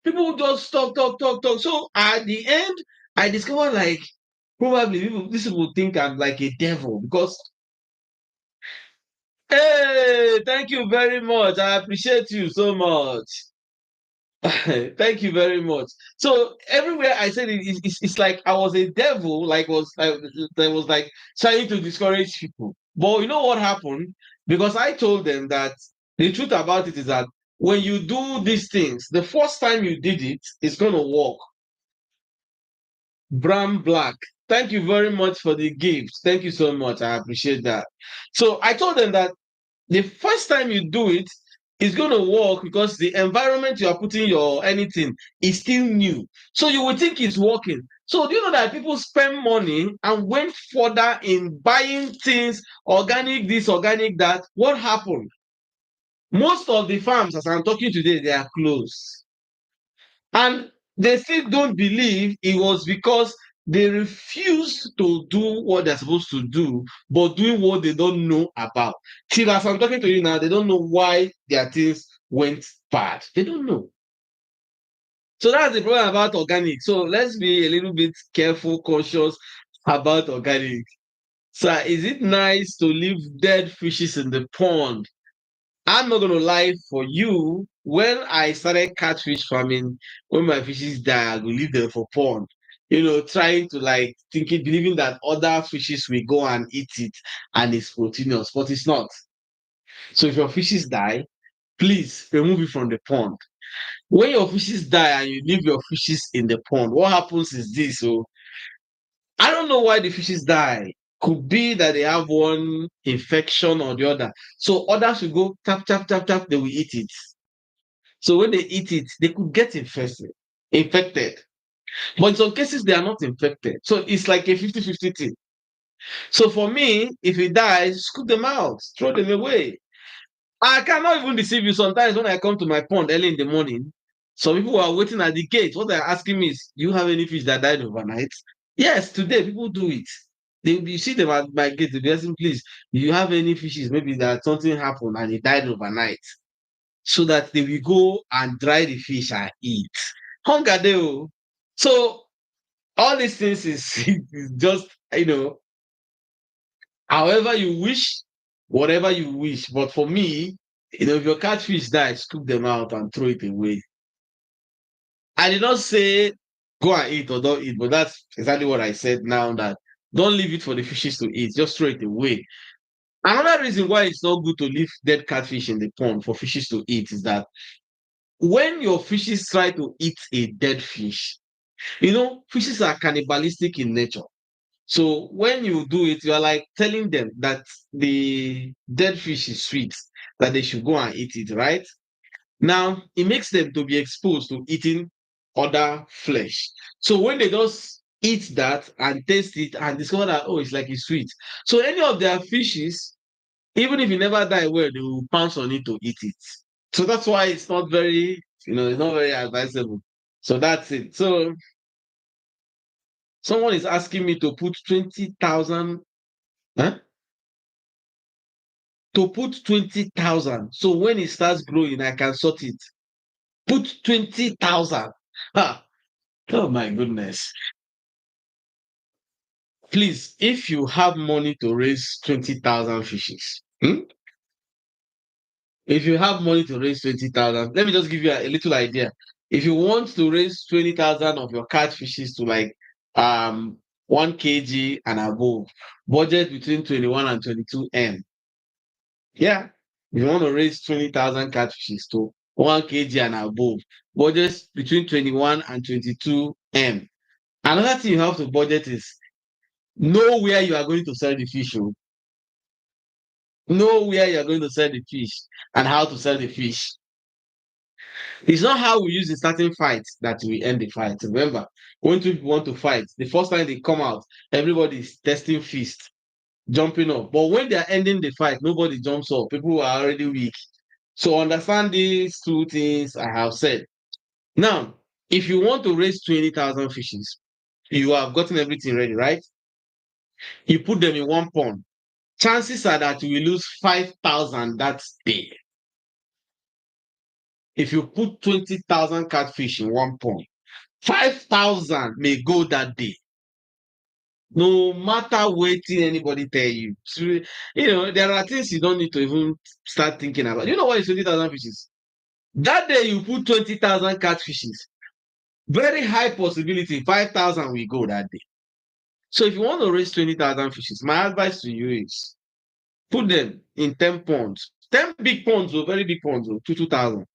people just talk, talk, talk, talk. So at the end, I discovered like probably these people think I'm like a devil because hey, thank you very much. I appreciate you so much. Thank you very much. So everywhere I said it's like I was a devil, like was that was like trying to discourage people. But you know what happened? Because I told them that the truth about it is that when you do these things, the first time you did it, it's gonna work. Brown Black. Thank you very much for the gift. Thank you so much. I appreciate that. So I told them that the first time you do it, it's going to work because the environment you are putting your anything is still new. So you will think it's working. So do you know that people spend money and went further in buying things, organic this, organic that? What happened? Most of the farms, as I'm talking today, they are closed. And they still don't believe it was because they refuse to do what they're supposed to do, but doing what they don't know about. Till as I'm talking to you now, they don't know why their things went bad. They don't know. So that's the problem about organic. So let's be a little bit careful, cautious about organic. So is it nice to leave dead fishes in the pond? I'm not gonna lie for you. When I started catfish farming, when my fishes die, I will leave them for pond. Trying to like thinking, believing that other fishes will go and eat it and it's proteinous, but it's not. So if your fishes die, please remove it from the pond. When your fishes die and you leave your fishes in the pond, what happens is this. So I don't know why the fishes die. Could be that they have one infection or the other. So others will go tap, tap, tap, tap, they will eat it. So when they eat it, they could get infected. But in some cases, they are not infected. So it's like a 50-50 thing. So for me, if it dies, scoop them out, throw them away. I cannot even deceive you. Sometimes when I come to my pond early in the morning, some people are waiting at the gate. What they're asking me is, do you have any fish that died overnight? Yes, today people do it. You see them at my gate, they'll be asking, please, do you have any fishes? Maybe that something happened and it died overnight. So that they will go and dry the fish and eat. Hunger dey o. So all these things is just however you wish, whatever you wish. But for me, if your catfish die, scoop them out and throw it away. I did not say go and eat or don't eat, but that's exactly what I said now that don't leave it for the fishes to eat, just throw it away. Another reason why it's not good to leave dead catfish in the pond for fishes to eat is that when your fishes try to eat a dead fish, fishes are cannibalistic in nature. So when you do it, you are like telling them that the dead fish is sweet, that they should go and eat it, right? Now, it makes them to be exposed to eating other flesh. So when they just eat that and taste it and discover that, oh, it's like it's sweet. So any of their fishes, even if it never die well, they will pounce on it to eat it. So that's why it's not very, it's not very advisable. So that's it. So someone is asking me to put 20,000, huh? To put 20,000. So when it starts growing, I can sort it. Put 20,000. Ha! Oh my goodness. Please, if you have money to raise 20,000 fishes, if you have money to raise 20,000, let me just give you a little idea. If you want to raise 20,000 of your catfishes to like 1 kg and above, budget between 21 and 22 M. Yeah. If you want to raise 20,000 catfishes to 1 kg and above, budget between 21 and 22 M. Another thing you have to budget is know where you are going to sell the fish. Oh. Know where you are going to sell the fish and how to sell the fish. It's not how we use the starting fight that we end the fight. Remember, when two people want to fight, the first time they come out, everybody is testing fist, jumping up. But when they are ending the fight, nobody jumps up. People are already weak. So understand these two things I have said. Now, if you want to raise 20,000 fishes, you have gotten everything ready, right? You put them in one pond. Chances are that you will lose 5,000 that day. if you put 20,000 catfish in one pond, 5,000 may go that day. No matter what anybody tell you. So, there are things you don't need to even start thinking about. You know what is 20,000 fishes? That day you put 20,000 catfishes. Very high possibility 5,000 will go that day. So if you want to raise 20,000 fishes, my advice to you is put them in 10 ponds. 10 big ponds or very big ponds, 2,000.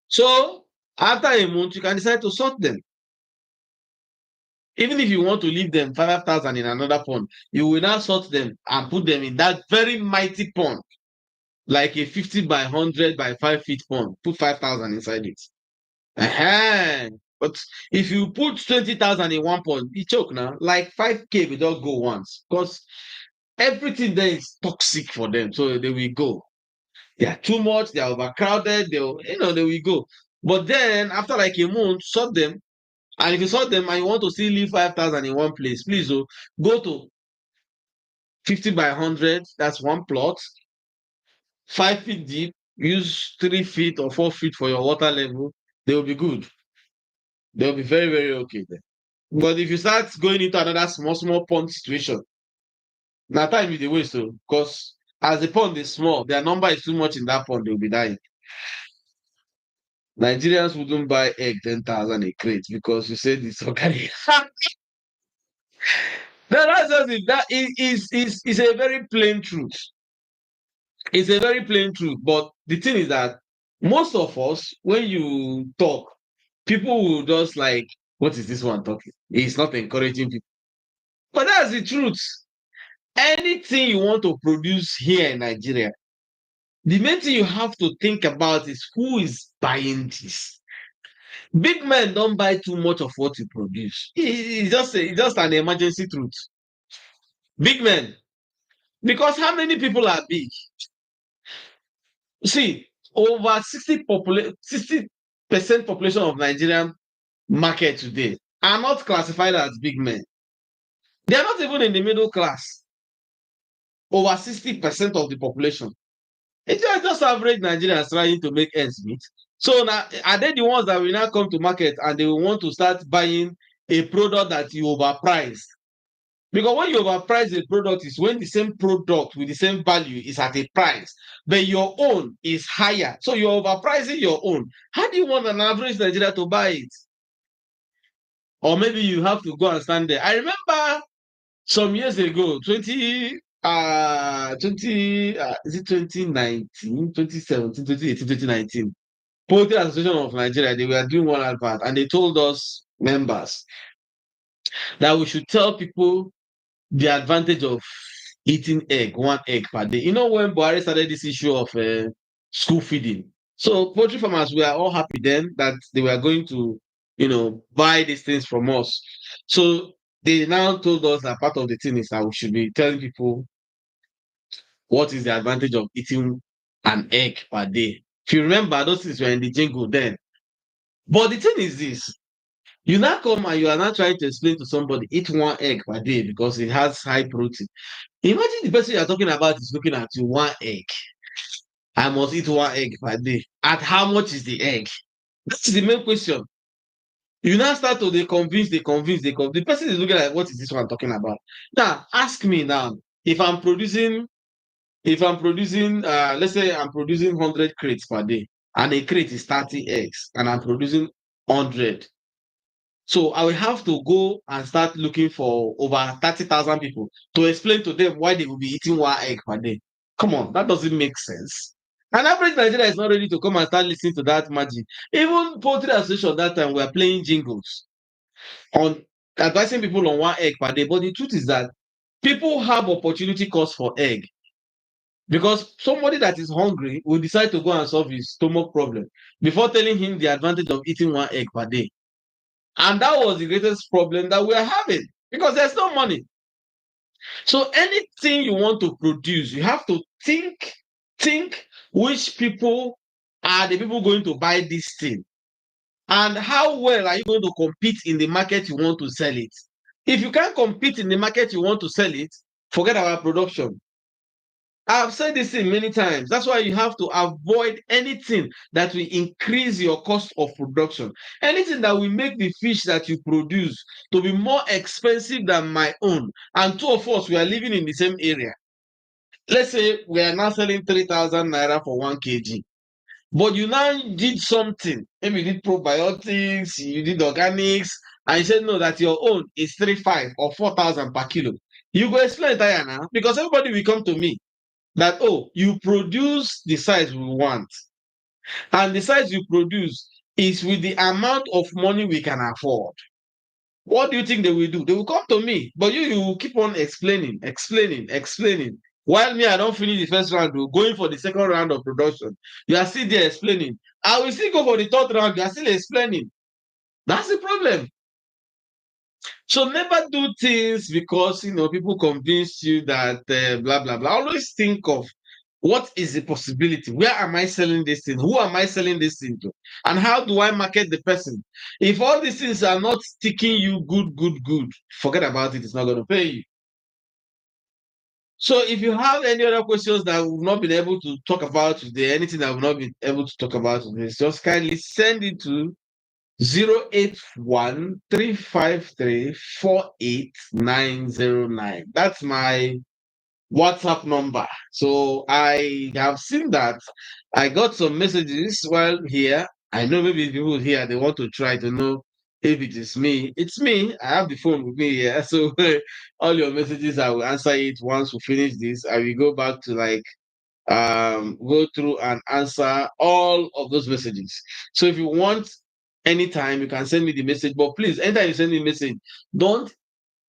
So after a month, you can decide to sort them. Even if you want to leave them 5,000 in another pond, you will now sort them and put them in that very mighty pond, like a 50 by 100 by 5 feet pond. Put 5,000 inside it. But if you put 20,000 in one pond, you choke now. Like 5K will just go once because everything there is toxic for them. So they will go. They are too much, they are overcrowded, they will go. But then after like a month, sort them. And if you sort them and you want to still leave 5,000 in one place, please go to 50 by 100. That's one plot. 5 feet deep. Use 3 feet or 4 feet for your water level. They will be good. They will be very, very okay there. But if you start going into another small pond situation, now time is the waste. So, because as the pond is small, their number is too much in that pond, they will be dying. Nigerians wouldn't buy egg 10,000 a crate because you said it's organic. No, that's just it. That is a very plain truth. It's a very plain truth. But the thing is that most of us, when you talk, people will just like, what is this one talking? It's not encouraging people. But that's the truth. Anything you want to produce here in Nigeria, the main thing you have to think about is who is buying this. Big men don't buy too much of what you produce. It's just an emergency truth. Big men. Because how many people are big? See, over 60% population of Nigerian market today are not classified as big men. They are not even in the middle class. Over 60% of the population. It's just average Nigerians trying to make ends meet. So now, are they the ones that will now come to market and they will want to start buying a product that you overpriced? Because when you overprice a product is when the same product with the same value is at a price, but your own is higher. So you're overpricing your own. How do you want an average Nigeria to buy it? Or maybe you have to go and stand there. I remember some years ago, 20 is it 2019, 2017, 2018, 2019. Poultry Association of Nigeria, they were doing one advert and they told us members that we should tell people the advantage of eating one egg per day. You know, when Buhari started this issue of school feeding, so poultry farmers were all happy then that they were going to, buy these things from us. So they now told us that part of the thing is that we should be telling people what is the advantage of eating an egg per day. If you remember, those things were in the jingle then. But the thing is this. You now come and you are now trying to explain to somebody, eat one egg per day because it has high protein. Imagine the person you are talking about is looking at you, one egg. I must eat one egg per day. At how much is the egg? That's the main question. You now start to they convince. The person is looking at what is this one talking about? Now, ask me now, if I'm producing, let's say I'm producing 100 crates per day, and a crate is 30 eggs, and I'm producing 100. So I will have to go and start looking for over 30,000 people to explain to them why they will be eating one egg per day. Come on, that doesn't make sense. An average Nigeria is not ready to come and start listening to that magic. Even Poultry Association that time were playing jingles on advising people on one egg per day. But the truth is that people have opportunity cost for egg because somebody that is hungry will decide to go and solve his stomach problem before telling him the advantage of eating one egg per day. And that was the greatest problem that we're having because there's no money. So anything you want to produce, you have to think which people are the people going to buy this thing. And how well are you going to compete in the market you want to sell it? If you can't compete in the market you want to sell it, forget about production. I've said this thing many times. That's why you have to avoid anything that will increase your cost of production. Anything that will make the fish that you produce to be more expensive than my own. And two of us, we are living in the same area. Let's say we are now selling 3,000 naira for 1 kg. But you now did something. Maybe you did probiotics, you did organics, and you said no, that your own is 3,500 or 4,000 per kilo. You go explain that now because everybody will come to me that, oh, you produce the size we want, and the size you produce is with the amount of money we can afford. What do you think they will do? They will come to me, but you will keep on explaining. While me, I don't finish the first round, we're going for the second round of production. You are still there explaining. I will still go for the third round, you are still explaining. That's the problem. So never do things because people convince you that blah blah blah. Always think of what is the possibility. Where am I selling this thing? Who am I selling this thing to? And how do I market the person? If all these things are not sticking you good, forget about it. It's not going to pay you. So if you have any other questions that we've not been able to talk about today, anything that we've not been able to talk about today, just kindly send it to 081 353 48909. That's my WhatsApp number. So I have seen that I got some messages while here. I know maybe people here they want to try to know if it is me. It's me. I have the phone with me here. So all your messages, I will answer it once we finish this. I will go back to go through and answer all of those messages. So if you want anytime, you can send me the message. But please, anytime you send me a message, don't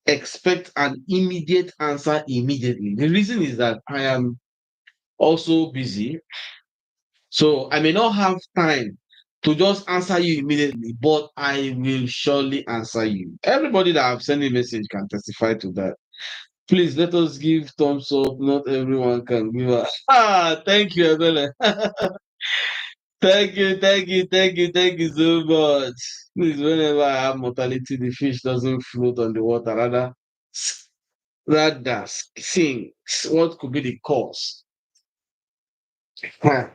expect an immediate answer immediately. The reason is that I am also busy, so I may not have time to just answer you immediately, but I will surely answer you. Everybody that I've sent a message can testify to that. Please let us give thumbs up. Not everyone can give us. Thank you, Abele. Thank you so much. Please, whenever I have mortality, the fish doesn't float on the water, rather sinks. What could be the cause? Huh.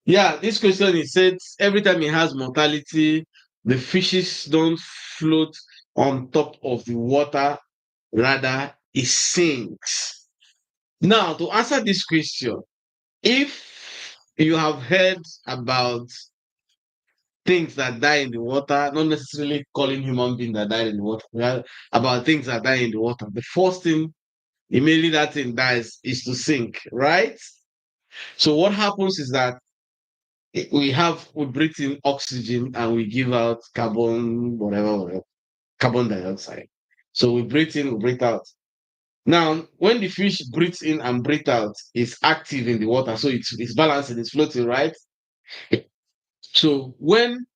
Yeah, this question is said every time it has mortality, the fishes don't float on top of the water, rather it sinks. Now, to answer this question, if you have heard about things that die in the water, not necessarily calling human beings that died in the water, about things that die in the water, the first thing immediately that thing dies is to sink, right? So what happens is that we breathe in oxygen and we give out carbon, whatever, carbon dioxide. So we breathe in, we breathe out. Now, when the fish breathes in and breathes out, it's active in the water, so it's balancing, it's floating, right? So when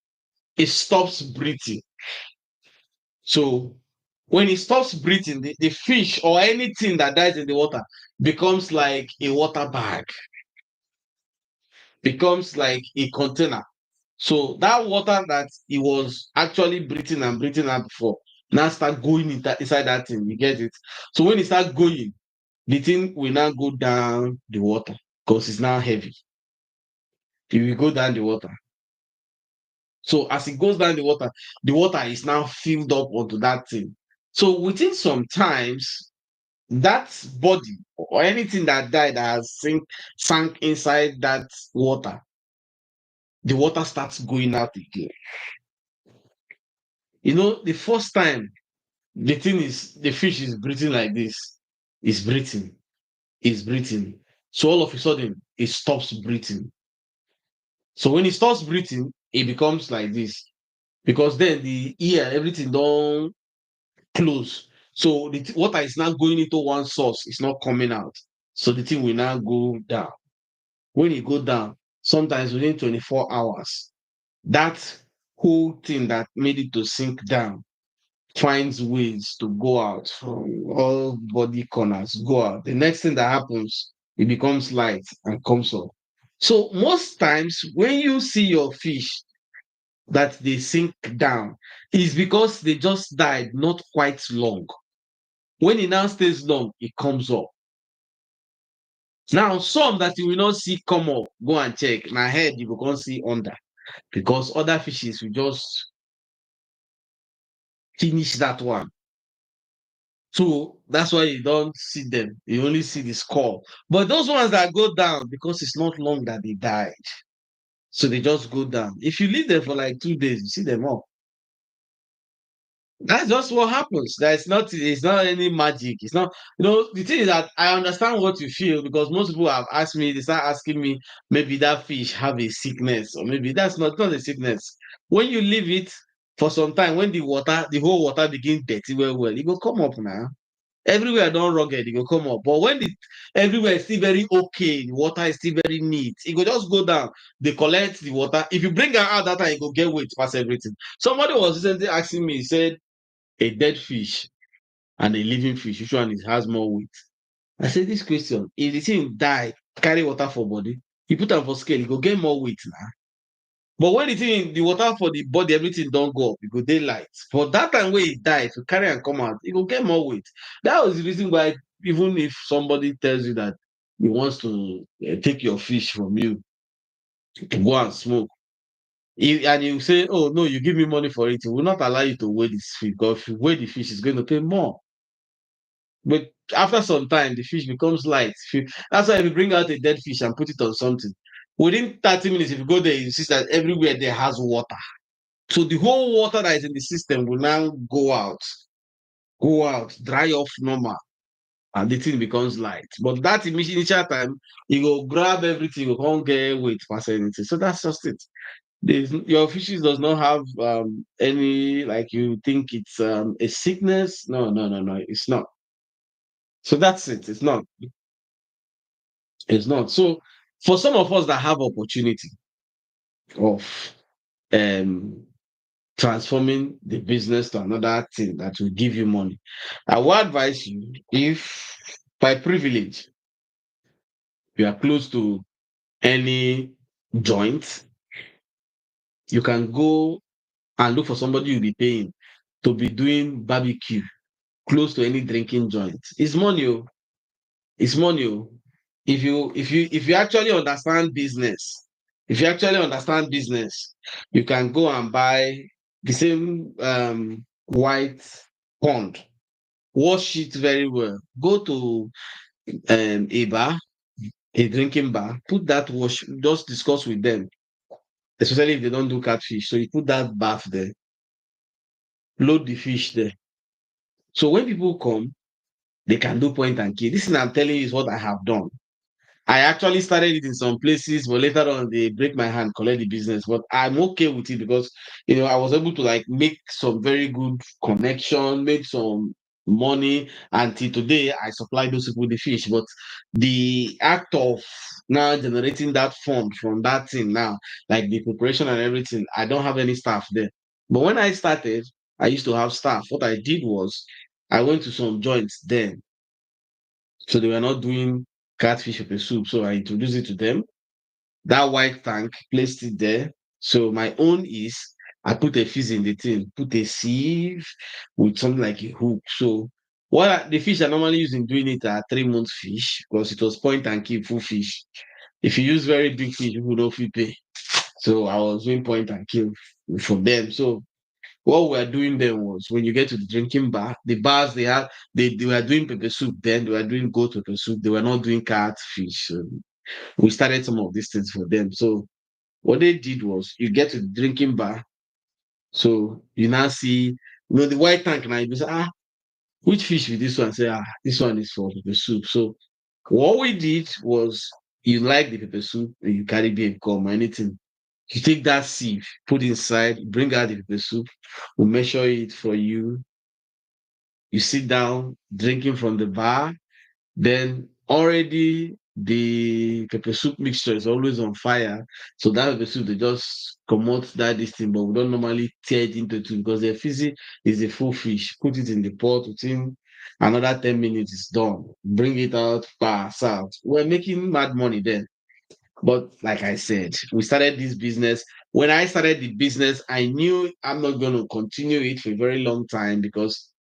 it stops breathing, so when it stops breathing, the fish or anything that dies in the water becomes like a water bag, becomes like a container. So that water that he was actually breathing out before now start going inside that thing. You get it? So when it start going, the thing will now go down the water because it's now heavy. It will go down the water. So as it goes down the water is now filled up onto that thing. So within some times, that body or anything that died that has sank inside that water, the water starts going out again. The first time the thing is the fish is breathing like this, is breathing, is breathing. So all of a sudden it stops breathing. So when it stops breathing, it becomes like this because then the ear, everything don't close. So the water is now going into one source, it's not coming out. So the thing will now go down. When it go down, sometimes within 24 hours, that whole thing that made it to sink down finds ways to go out from all body corners, go out. The next thing that happens, it becomes light and comes up. So most times when you see your fish that they sink down, is because they just died not quite long. When it now stays long, it comes up. Now, some that you will not see come up, go and check. Now, head you will not see under because other fishes will just finish that one. So that's why you don't see them. You only see the skull. But those ones that go down, because it's not long that they died. So they just go down. If you leave them for like 2 days, you see them up. That's just what happens. It's not any magic. It's not, the thing is that I understand what you feel because most people have asked me, they start asking me, maybe that fish have a sickness, or maybe that's not a sickness. When you leave it for some time, when the whole water begin dirty well, it will come up now. Everywhere don't rugged, it will come up. But when everywhere is still very okay, the water is still very neat, it will just go down. They collect the water. If you bring it out that time, it will get weight past everything. Somebody was recently asking me, he said, a dead fish and a living fish, which one has more weight? I said, this question, if the thing die, carry water for body, you put am for scale, you go get more weight now. But when the water for the body, everything don't go up, it go dey light. But that time when it die, to carry and come out, it go get more weight. That was the reason why, even if somebody tells you that he wants to take your fish from you to go and smoke, and you say, oh no, you give me money for it, he will not allow you to weigh this fish because if you weigh the fish, it's going to pay more. But after some time, the fish becomes light. That's why if you bring out a dead fish and put it on something, within 30 minutes, if you go there, you see that everywhere there has water. So the whole water that is in the system will now go out, dry off normal, and the thing becomes light. But that initial time, you go grab everything, you can't get weight past anything. So that's just it. Your fishes does not have any, like you think it's a sickness. No, no, no, no, it's not. So that's it. It's not. It's not. So for some of us that have opportunity of um transforming the business to another thing that will give you money, I will advise you, if by privilege you are close to any joint, you can go and look for somebody you'll be paying to be doing barbecue close to any drinking joint. It's money. Oh. It's money. Oh. If you actually understand business, you can go and buy the same white pond, wash it very well. Go to a bar, a drinking bar, put that wash, just discuss with them, especially if they don't do catfish. So you put that bath there, load the fish there. So when people come, they can do point and kill. This is I'm telling you is what I have done. I actually started it in some places, but later on they break my hand, collect the business. But I'm okay with it because I was able to like make some very good connection, make some money. Until today, I supply those people the fish. But the act of now generating that fund from that thing now, like the preparation and everything, I don't have any staff there. But when I started, I used to have staff. What I did was I went to some joints then, so they were not doing catfish pepper soup. So I introduced it to them. That white tank, placed it there. So my own is I put a fish in the thing, put a sieve with something like a hook. So the fish I normally use in doing it are 3 months fish because it was point and keep full fish. If you use very big fish, people don't feel pay. So I was doing point and kill for them. So what we were doing then was when you get to the drinking bar, the bars they were doing pepper soup then, they were doing goat pepper soup, they were not doing catfish. So we started some of these things for them. So what they did was you get to the drinking bar, so you now see, the white tank now, you say, which fish with this one? Say, this one is for pepper soup. So what we did was you like the pepper soup, and you carry beer gum or anything. You take that sieve, put inside, bring out the pepper soup, we'll measure it for you. You sit down, drinking from the bar, then already the pepper soup mixture is always on fire. So that pepper soup, they just come out this thing, but we don't normally tear it into two because the fizzy is a full fish. Put it in the pot within another 10 minutes, it's done. Bring it out, pass out. We're making mad money then. But like I said, we started this business. When I started the business, I knew I'm not going to continue it for a very long time because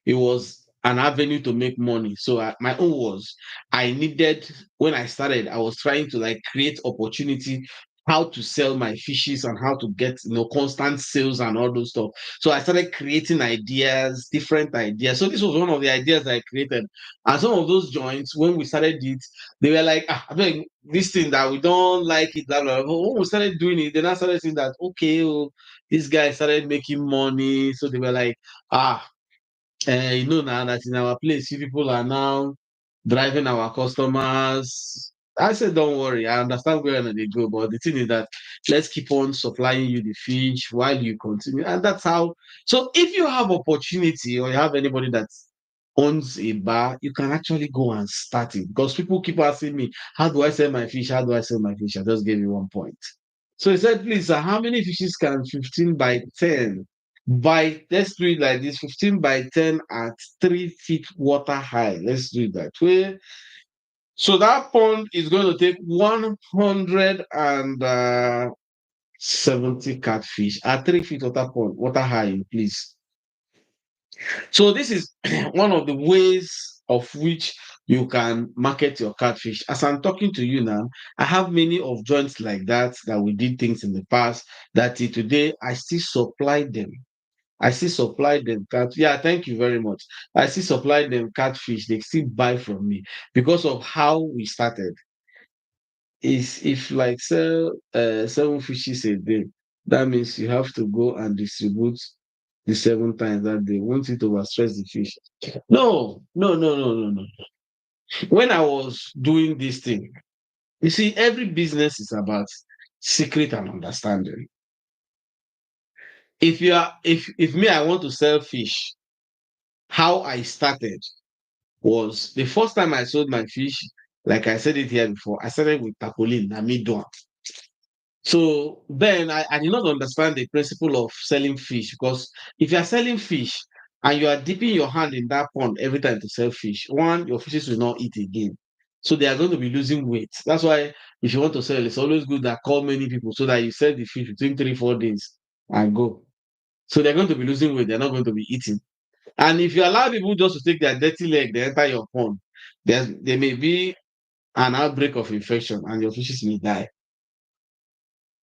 it was an avenue to make money. So my own was, I needed, when I started, I was trying to like create opportunity, how to sell my fishes and how to get, constant sales and all those stuff. So I started creating ideas, different ideas. So this was one of the ideas I created. And some of those joints, when we started it, they were like, I mean, this thing that we don't like it, blah, blah, blah. When we started doing it, then I started saying that, okay, oh, this guy started making money. So they were like, now that in our place, you people are now driving our customers. I said, don't worry, I understand where they go, but the thing is that let's keep on supplying you the fish while you continue. And that's how. So if you have opportunity or you have anybody that owns a bar, you can actually go and start it. Because people keep asking me, how do I sell my fish? How do I sell my fish? I just gave you 1 point. So he said, please, sir, how many fishes can 15 by 10 by, let's do it like this, 15 by 10 at 3 feet water high. Let's do it that way. So that pond is going to take 170 catfish at 3 feet water high, please. So this is one of the ways of which you can market your catfish. As I'm talking to you now, I have many of joints like that we did things in the past that till today I still supply them. I still supply them cat. Yeah, thank you very much. I still supply them catfish. They still buy from me because of how we started. Is if like sell 7 fishes a day, that means you have to go and distribute the 7 times that day. Won't it overstress the fish? No, no, no, no, no, no. When I was doing this thing, you see, every business is about secret and understanding. If me, I want to sell fish, how I started was the first time I sold my fish, like I said it here before, I started with tarpaulin, and me do. So then I did not understand the principle of selling fish, because if you are selling fish and you are dipping your hand in that pond every time to sell fish, one, your fishes will not eat again. So they are going to be losing weight. That's why if you want to sell, it's always good that call many people so that you sell the fish between 3, 4 days and go. So they're going to be losing weight, they're not going to be eating. And if you allow people just to take their dirty leg, they enter your pond, there may be an outbreak of infection and your fishes may die.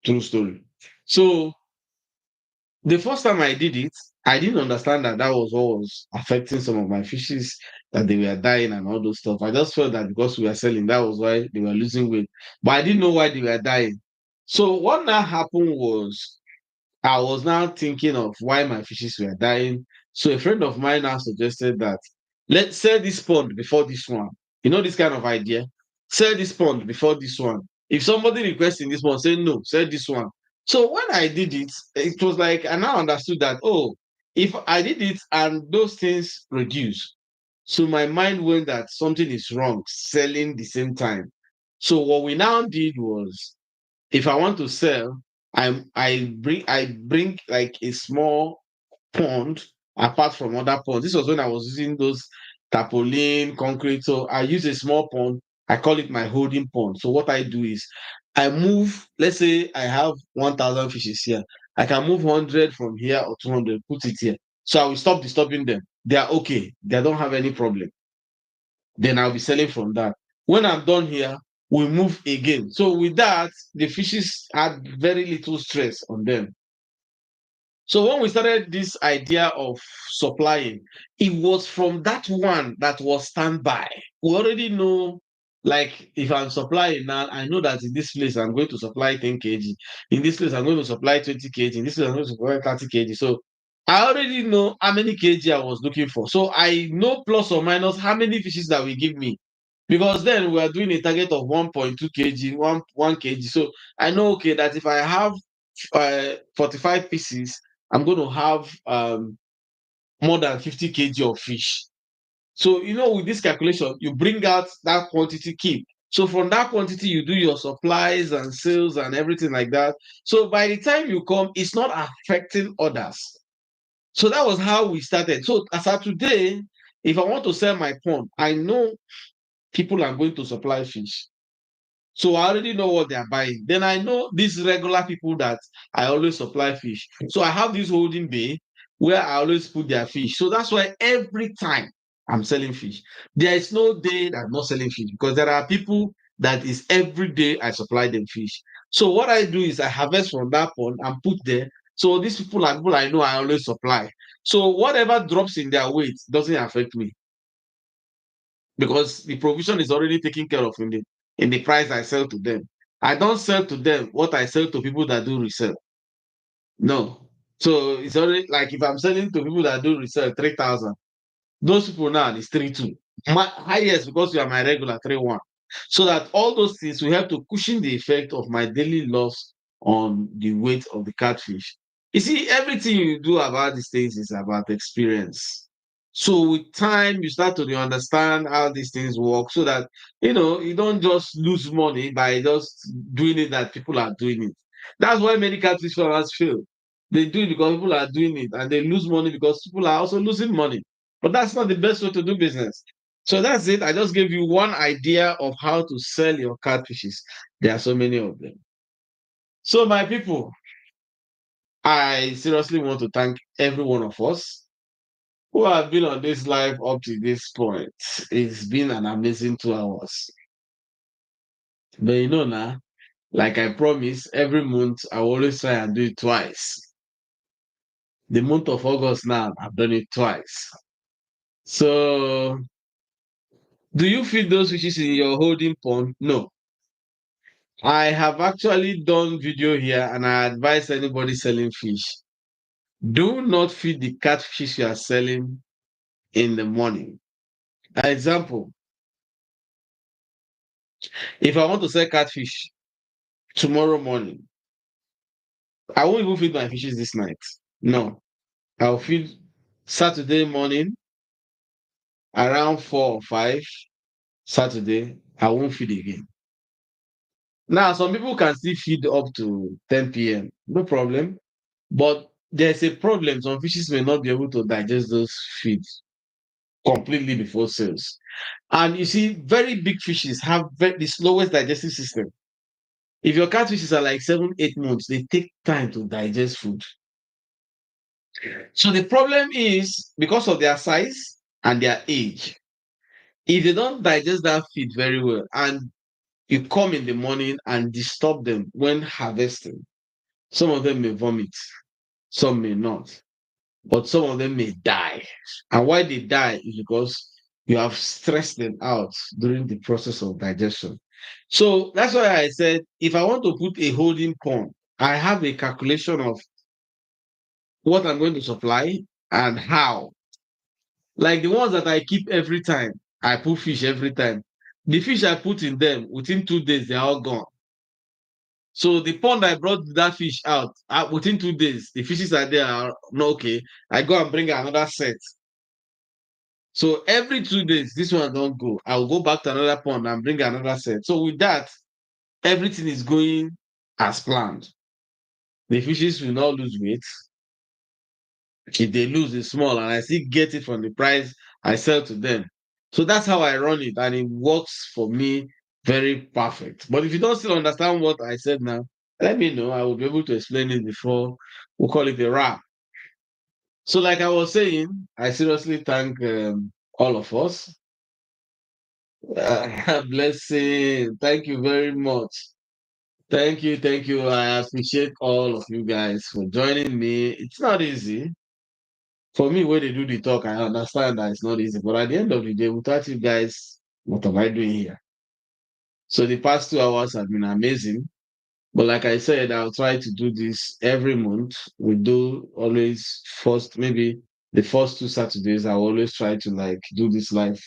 True story. So the first time I did it, I didn't understand that that was what was affecting some of my fishes, that they were dying and all those stuff. I just felt that because we were selling, that was why they were losing weight. But I didn't know why they were dying. So what now happened was, I was now thinking of why my fishes were dying. So a friend of mine now suggested that let's sell this pond before this one. You know, this kind of idea. Sell this pond before this one. If somebody requests in this one, say no, sell this one. So when I did it, it was like I now understood that, oh, if I did it and those things reduce, so my mind went that something is wrong selling the same time. So what we now did was, if I want to sell, I bring like a small pond apart from other ponds. This was when I was using those tarpaulin, concrete. So I use a small pond. I call it my holding pond. So what I do is I move, let's say I have 1,000 fishes here. I can move 100 from here or 200, put it here. So I will stop disturbing them. They are okay. They don't have any problem. Then I'll be selling from that. When I'm done here, we move again. So with that, the fishes had very little stress on them. So when we started this idea of supplying, it was from that one that was standby. We already know, like if I'm supplying now, I know that in this place I'm going to supply 10 kg. In this place I'm going to supply 20 kg. In this place I'm going to supply 30 kg. So I already know how many kg I was looking for. So I know plus or minus how many fishes that will give me. Because then we are doing a target of 1.2 kg, 1 kg. So I know, okay, that if I have 45 pieces, I'm going to have more than 50 kg of fish. So, with this calculation, you bring out that quantity, keep. So from that quantity, you do your supplies and sales and everything like that. So by the time you come, it's not affecting others. So that was how we started. So as of today, if I want to sell my pond, I know people are going to supply fish. So I already know what they are buying. Then I know these regular people that I always supply fish. So I have this holding bay where I always put their fish. So that's why every time. I'm selling fish. There is no day that I'm not selling fish because there are people that is every day I supply them fish. So what I do is I harvest from that pond and put there. So these people are people I know I always supply. So whatever drops in their weight doesn't affect me because the provision is already taken care of in the price I sell to them. I don't sell to them what I sell to people that do resell. No. So it's already like if I'm selling to people that do resell 3,000, those people now is 3,2. My highest because you are my regular 3,1. So that all those things will help to cushion the effect of my daily loss on the weight of the catfish. You see, everything you do about these things is about experience. So with time, you start to understand how these things work so that you don't just lose money by just doing it that people are doing it. That's why many catfish farmers fail. They do it because people are doing it and they lose money because people are also losing money. But that's not the best way to do business. So that's it. I just gave you one idea of how to sell your catfishes. There are so many of them. So, my people, I seriously want to thank every one of us who have been on this live up to this point. It's been an amazing 2 hours. But now, like I promised, every month I always try and do it twice. The month of August now, I've done it twice. So, do you feed those fishes in your holding pond? No. I have actually done video here and I advise anybody selling fish. Do not feed the catfish you are selling in the morning. Example, if I want to sell catfish tomorrow morning, I won't even feed my fishes this night. No, I'll feed Saturday morning around 4 or 5. Saturday, I won't feed again. Now, some people can still feed up to 10 p.m. No problem. But there's a problem. Some fishes may not be able to digest those feeds completely before sales. And you see, very big fishes have the slowest digestive system. If your catfishes are like 7, 8 months, they take time to digest food. So the problem is because of their size and their age. If they don't digest that feed very well and you come in the morning and disturb them when harvesting, some of them may vomit, some may not, but some of them may die. And why they die is because you have stressed them out during the process of digestion. So that's why I said if I want to put a holding pond, I have a calculation of what I'm going to supply and how. Like the ones that I keep every time, I put fish every time. The fish I put in them within 2 days, they're all gone. So the pond I brought that fish out within 2 days, the fishes are there are not okay. I go and bring another set. So every 2 days, this one don't go. I'll go back to another pond and bring another set. So with that, everything is going as planned. The fishes will not lose weight. If they lose, it's small, and I still get it from the price I sell to them. So that's how I run it, and it works for me very perfect. But if you don't still understand what I said now, let me know. I will be able to explain it before we call it a wrap. So, like I was saying, I seriously thank all of us. Blessing. Thank you very much. Thank you. Thank you. I appreciate all of you guys for joining me. It's not easy. For me, when they do the talk, I understand that it's not easy. But at the end of the day, without you guys, what am I doing here? So the past 2 hours have been amazing. But like I said, I'll try to do this every month. We do always first, maybe the first 2 Saturdays, I always try to like do this live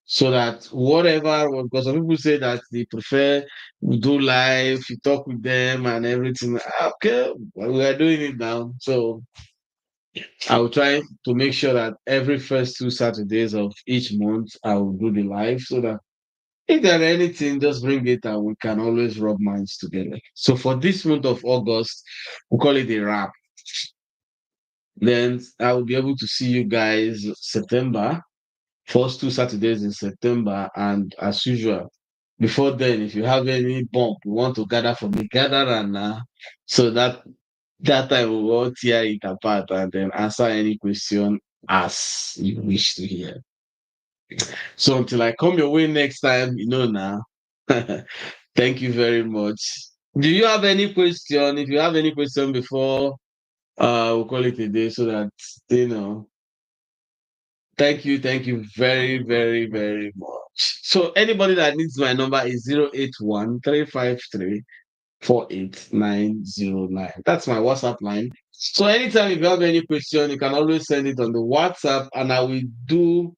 so that whatever, because some people say that they prefer we do live, you talk with them and everything. Okay, well, we are doing it now. So I will try to make sure that every first 2 Saturdays of each month, I will do the live so that if there are anything, just bring it and we can always rub minds together. So for this month of August, we call it a wrap. Then I will be able to see you guys September, first 2 Saturdays in September. And as usual, before then, if you have any bump you want to gather for me, gather and so that time we will tear it apart and then answer any question as you wish to hear. So until I come your way next time, you know now. Thank you very much. Do you have any question? If you have any question before we'll call it a day so that you know. Thank you very, very, very much. So anybody that needs my number is 081-353-48909. That's my WhatsApp line. So anytime if you have any question, you can always send it on the WhatsApp and I will do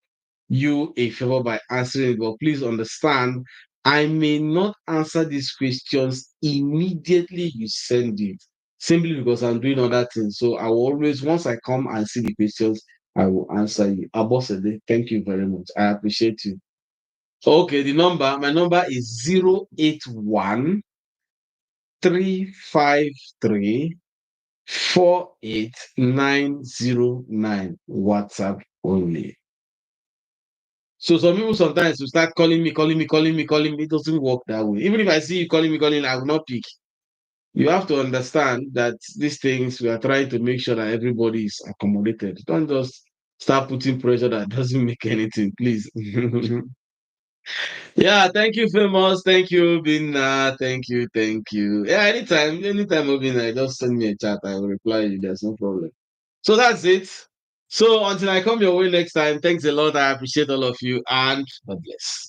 you a favor by answering it. But please understand, I may not answer these questions immediately you send it, simply because I'm doing other things. So I will always, once I come and see the questions, I will answer you. Abosede, thank you very much. I appreciate you. Okay, my number is 081-353-48909. WhatsApp only. So some people sometimes will start calling me, calling me, calling me, calling me. It doesn't work that way. Even if I see you calling, I will not pick. You have to understand that these things, we are trying to make sure that everybody is accommodated. Don't just start putting pressure that doesn't make anything, please. Yeah, thank you, famous. Thank you, Bina. Thank you, thank you. Yeah, anytime, Obina, just send me a chat. I will reply you. There's no problem. So that's it. So until I come your way next time, thanks a lot. I appreciate all of you and God bless.